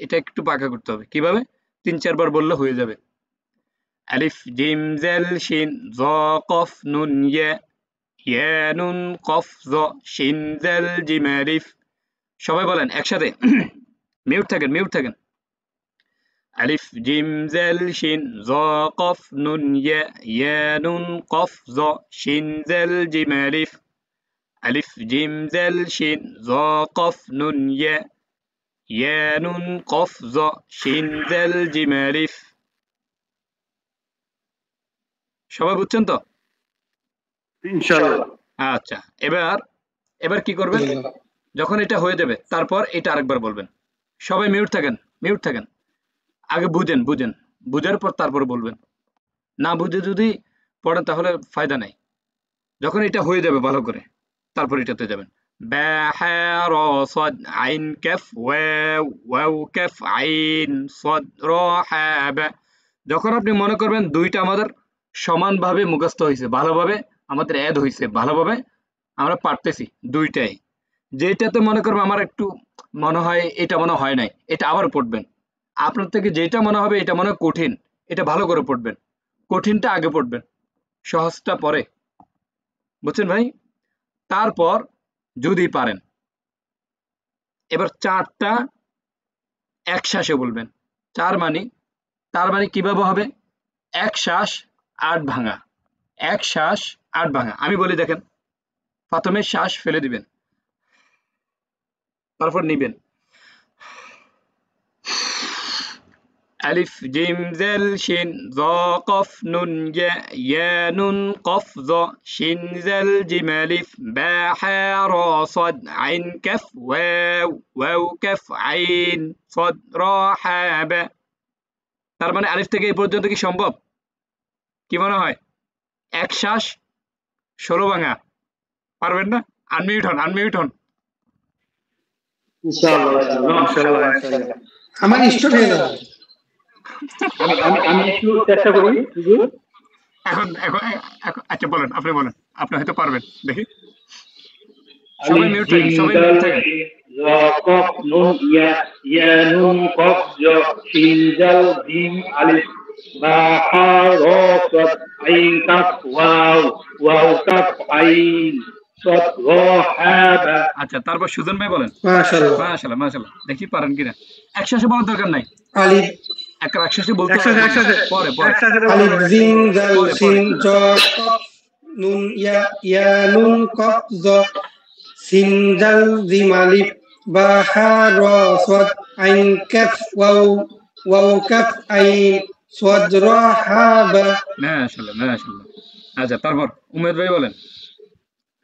এটা একটু পাকা করতে হবে কিভাবে 3-4 বার বললে হয়ে যাবে আলিফ জিম জাল শিন জ কফ নুন ইয়া ইয়া নুন কফ জ শিন জাল জিম আলিফ সবাই বলেন একসাথে মিউট থাকেন মিউট থাকেন আলিফ জিম জাল শিন জ কফ নুন ইয়া ইয়া নুন কফ জ শিন জাল জিম আলিফ আলিফ জিম জাল শিন জ কফ নুন ইয়া ইয়া নুন কফ জ শিন জাল জিম আলিফ সবাই বুঝছেন তো ইনশাআল্লাহ আচ্ছা এবার এবার কি করবেন যখন এটা হয়ে যাবে তারপর এটা আরেকবার বলবেন সবাই মিউট থাকেন মিউট থাকেন আগে বুঝেন বুঝেন বুঝার পর তারপর বলবেন না বুঝে যদি পড়েন তাহলে ফায়দা নাই যখন এটা হয়ে যাবে ভালো করে তারপর এটাতে যাবেন বা হা র সদ আইন কাফ ওয়াও ওয়াও কাফ আইন সদ র হা বা। যখন আপনি মনে করবেন দুইটা আমাদের সমানভাবে মুখস্থ হয়েছে, ভালোভাবে আমাদের অ্যাড হয়েছে, ভালোভাবে আমরা পারতেছি দুইটাই, যেটাতে মনে করবেন আমার একটু মনে হয় এটা মনে হয় নাই, এটা আবার পড়বেন। আপনার থেকে যেটা মনে হবে এটা মনে হয় কঠিন, এটা ভালো করে পড়বেন, কঠিনটা আগে পড়বেন, সহজটা পরে। বুঝছেন ভাই? তারপর যদি পারেন এবার চারটা একশ্বাসে বলবেন। তার মানে কিভাবে হবে? এক শ্বাস আট ভাঙা, এক শ্বাস আট ভাঙা। আমি বলি দেখেন, প্রথমে শ্বাস ফেলে দিবেন, তারপর নিবেন। আলিফ জিম জেল শিন জ কফ নুন ইয়া নুন কফ জ শিন জেল জিম আলিফ বা হা র সদ আইন কাফ ওয়াও ওয়াও কাফ আইন সদ র হা বা। তার মানে আলিফ থেকে এই পর্যন্ত কি সম্ভব? কি মনে হয়? এক শ্বাস 16 ভাঙা পারবেন না? আনমিউট হন, আনমিউট হন। ইনশাআল্লাহ ইনশাআল্লাহ ইনশাআল্লাহ। আমার স্টপ হয়ে যাবে। আমি একটু চেষ্টা করি হুজুর। এখন এখন এখন আচ্ছা বলেন, আপনি বলেন, আপনি হয়তো পারবেন, দেখি। সবাই মিউট থাকেন, সবাই মিউট থাকেন। জ কফ নুন ইয়া নুন কফ জ শিন জাল জিম আলিফ বা হা র সদ আইন কাফ ওয়াও ওয়াও কাফ আইন সদ র হা বা। আচ্ছা, তারপর সুজন ভাই বলেন। মাশাআল্লাহ। মাশাআল্লাহ মাশাআল্লাহ, দেখি পারেন কিনা। একসাথে বলার দরকার নাই, আলিফ একসাথে বলতে একসাথে একসাথে পরে পরে আলিফ জিম জাল পরে, শিন পরে। জ কফ নুন ইয়া নুন কফ জ শিন জাল জিম আলিফ বা হা র সদ আইন কাফ ওয়াও ওয়াও কাফ আইন সদ র হা বা। মাশাআল্লাহ মাশাআল্লাহ। আচ্ছা, তারপর উমেদ ভাই বলেন।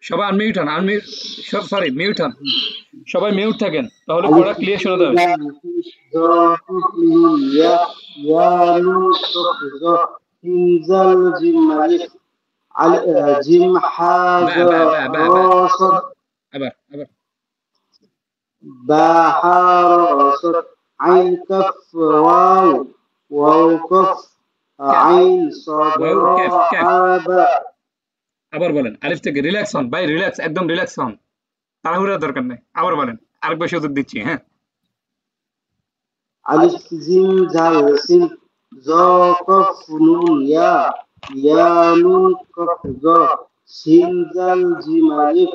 সবাই আনমিউট হন, আনমিউট, সরি মিউট হন, সবাই মিউট থাকেন, তাহলে পড়া ক্লিয়ার শোনা যাবে। জ কফ নুন ইয়া নুন কফ জ শিন জাল জিম আলিফ জিম হা জ র সদ আবার আবার বা হা র সদ আইন কাফ ওয়াও ওয়াও কাফ আইন সদ র ওয়াও কাফ কাফ। হা বা। আবার বলেন আলিফ থেকে, রিল্যাক্স হন ভাই, রিল্যাক্স, একদম রিল্যাক্স হন, তাড়াহুড়ার দরকার নেই। আবার বলেন, আরেকবার সুযোগ দিচ্ছি, হ্যাঁ। আলিফ জিম জাল সিন জ কফ নুন ইয়া নুন কফ জ সিন জাল জিম আলিফ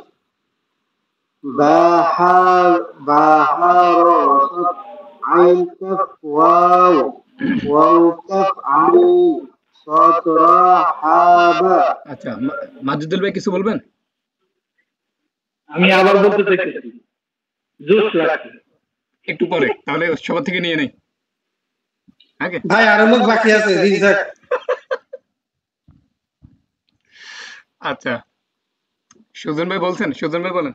বা হা র সদ আইন কাফ ওয়াও ওয়াও কাফ আইন সদ র হা বা। আচ্ছা, মাজিদুল ভাই কিছু বলবেন? আমি আবার বলতে চাইতেছি, জোশ লাগছে। একটু পরে, তাহলে সবার থেকে নিয়ে নেই আগে। ভাই আরো লোক বাকি আছে, দিন থাক। আচ্ছা, সুজন ভাই বলছেন, সুজন ভাই বলেন।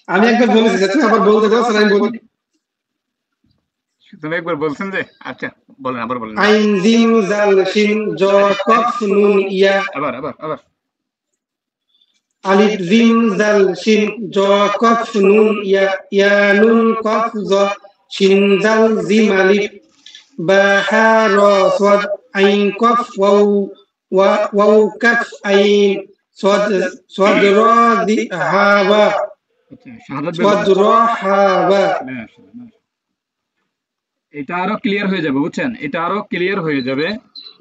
আমি একবার বলেছি, তুমি আবার বলতে দাও, আমি বলি। সুজন ভাই একবার বলছেন যে, আচ্ছা বলেন, আবার বলেন। আইন জিম জাল শিন জ কফ নুন ইয়া আবার আবার আবার আলিফ জিম জাল শিন জ কফ নুন ইয়া নুন কফ জ শিন জাল জিম আলিফ বা হা র সদ আইন কফ ওয়াও কাফ আইন সদ র দি হা বা। আচ্ছা, শাহাদাত ভাই সদ র হা বা। মাশাআল্লাহ। এটা আরো ক্লিয়ার হয়ে যাবে, বুঝছেন? এটা আরো ক্লিয়ার হয়ে যাবে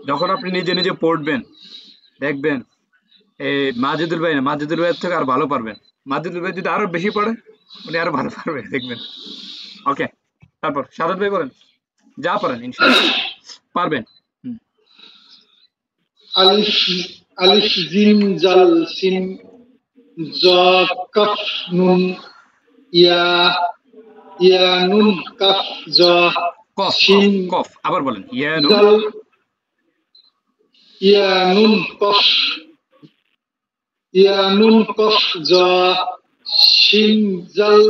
যখন আপনি নিজে নিজে পড়বেন, দেখবেন এই মাজিদুল ভাই না, মাজিদুল ভাইয়ের থেকে আর ভালো পারবেন। মাজিদুল ভাই যদি আরো বেশি পড়ে, উনি আরো ভালো পারবে, দেখবেন। ওকে, তারপর শাহাদাত ভাই বলেন, যা পারেন ইনশাআল্লাহ পারবেন। আলিফ জিম জাল সিন জ কফ নুন ইয়া নুন কফ জ কফ শিন কফ, আবার বলেন, ইয়া নুন জাল ইয়া নুন কফ জ শিন জাল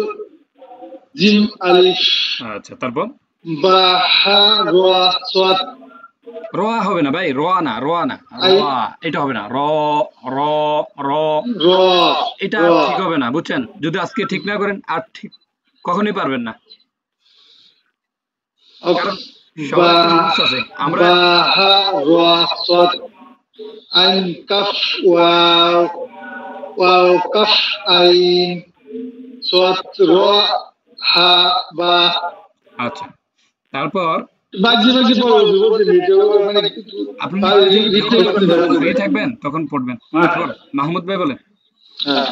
জিম আলিফ আচ্ছা, তারপর বা হা র সদ রোয়া হবে না ভাই, রোয়া না, রোয়া না, রোয়া এটা হবে না, র র র র এটা র ঠিক হবে না, বুঝছেন? যদি আজকে ঠিক না করেন আর ঠিক কখনোই পারবেন না, কারণ সবার একটা রুলস আছে। আমরা বা হা র সদ আইন কাফ ওয়াও ওয়াও কাফ আইন সদ র হা বা। আচ্ছা, তারপর বাজি বাজি পড়ো বুঝছেন, এটা মানে আপনি রিপ্লে করতে যখন পারবেন। ফ্রি থাকবেন তখন পড়বেন। তারপর মাহমুদ ভাই বলেন। হ্যাঁ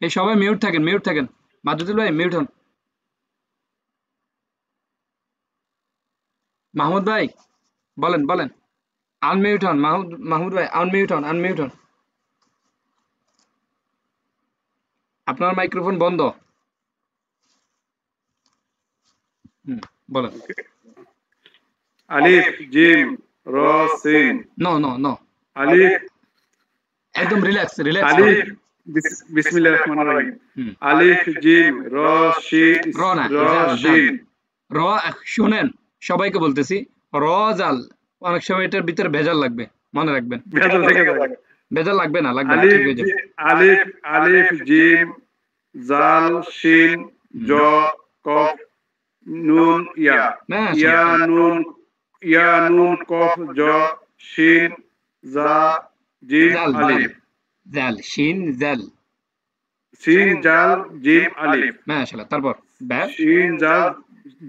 এই সবাই মিউট থাকেন, মিউট থাকেন। মাদুদুল ভাই মিউট হন। মাহমুদ ভাই বলেন, বলেন। আনমিউট হন মাহমুদ ভাই, আনমিউট হন, আনমিউট হন। আপনার মাইক্রোফোন বন্ধ। বলেন। আলিফ জিম র সিন নো নো নো, আলিফ একদম রিল্যাক্স, রিল্যাক্স। আলিফ বিসমিল্লাহির রহমানির রহিম আলিফ জিম র শিন র না, র জাল, জাল। শিন র শুনেন, সবাইকে বলতেছি, র জাল। অনেক সময় এটার ভিতরে ভেজাল লাগবে, মনে রাখবেন। ভেজাল থেকে যায় ভেজাল লাগবে না, লাগবে না, ঠিক আলিফ হয়ে যাবে। আলিফ আলিফ জিম জাল শিন জ কফ নুন ইয়া ইয়া নুন কফ জ শিন জা জিম জাল, জাল, আলিফ জাল, শিন জাল। শিন জাল জিম আলিফ মাশাআল্লাহ। তারপর বা, শিন জাল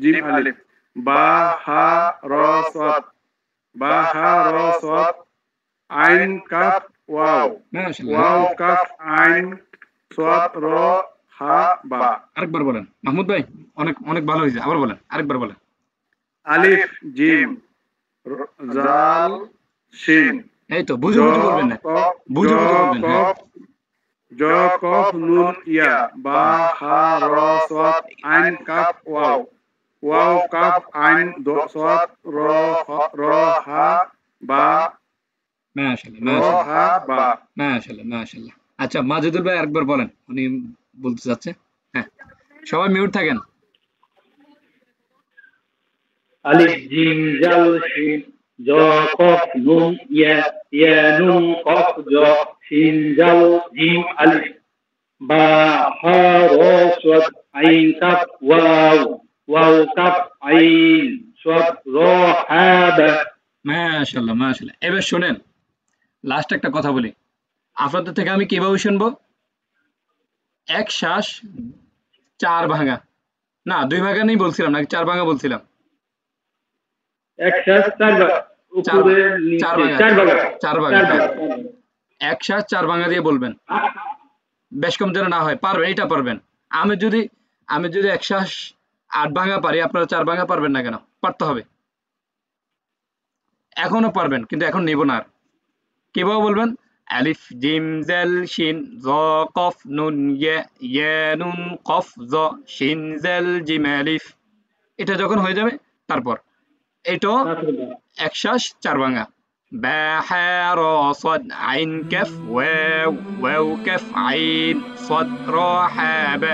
জিম আলিফ বা হা র সাদ বা হা র সাদ আইন কাফ ওয়াও মাশাআল্লাহ। ওয়াও কাফ আইন সাদ র হা বা। আরেকবার বলেন মাহমুদ ভাই, অনেক অনেক ভালো হয়েছে, আবার বলেন, আরেকবার বলেন। আলিফ জিম জাল শিন এই তো, বুঝে জ বুঝে বলবেন না, কফ বুঝে বুঝে বলবেন। হ্যাঁ, জ কফ নুন ইয়া বা হা র সাদ আইন কাফ ওয়াও ওয়াও কাফ আইন সাদ র হা বা মাশাআল্লাহ, র মাশাআল্লাহ, হা বা। মাশাআল্লাহ, মাশাআল্লাহ। আচ্ছা, মাজিদুল ভাই আরেকবার বলেন, উনি বলতে চাচ্ছে। হ্যাঁ, সবাই মিউট থাকেন। আলিফ জিম জাল শিন জ কফ নুন ইয়া ইয়া নুন কফ জ শিন জাল জিম আলিফ বা হা র সাদ আইন কাফ ওয়াও ওয়াও কাফ আইন সাদ র হা বা। মাশাআল্লাহ, মাশাআল্লাহ। এবার শুনেন, লাস্ট একটা কথা বলি। আপনাদের থেকে আমি কিভাবে শুনবো? এক শ্বাস 4 ভাঙা, না 2 ভাঙা নেই বলছিলাম, নাকি 4 ভাঙা বলছিলাম? এক শ্বাস চার ভাগ, উপরে চার নিচে ভাঙা, চার ভাগ, চার ভাঙা, চার হ্যাঁ। ভাগ। এক শ্বাস 4 ভাঙা দিয়ে বলবেন, বেশ কম যেন না হয়। পারবেন, এটা পারবেন। আমি যদি এক শ্বাস 8 ভাঙা পারি, আপনারা 4 ভাঙা পারবেন না কেন? পারতে হবে। এখনো পারবেন, কিন্তু এখন নেব না আর। কিভাবে বলবেন? আলিফ জিম জাল শিন জ কফ নুন ইয়া ইয়া নুন কফ জ শিন জাল জিম আলিফ। এটা যখন হয়ে যাবে, তারপর এটাও এক শ্বাস 4 ভাঙা। বা হা র সাদ আইন কাফ ওয়াও ওয়াও কাফ আইন সাদ র হা বা।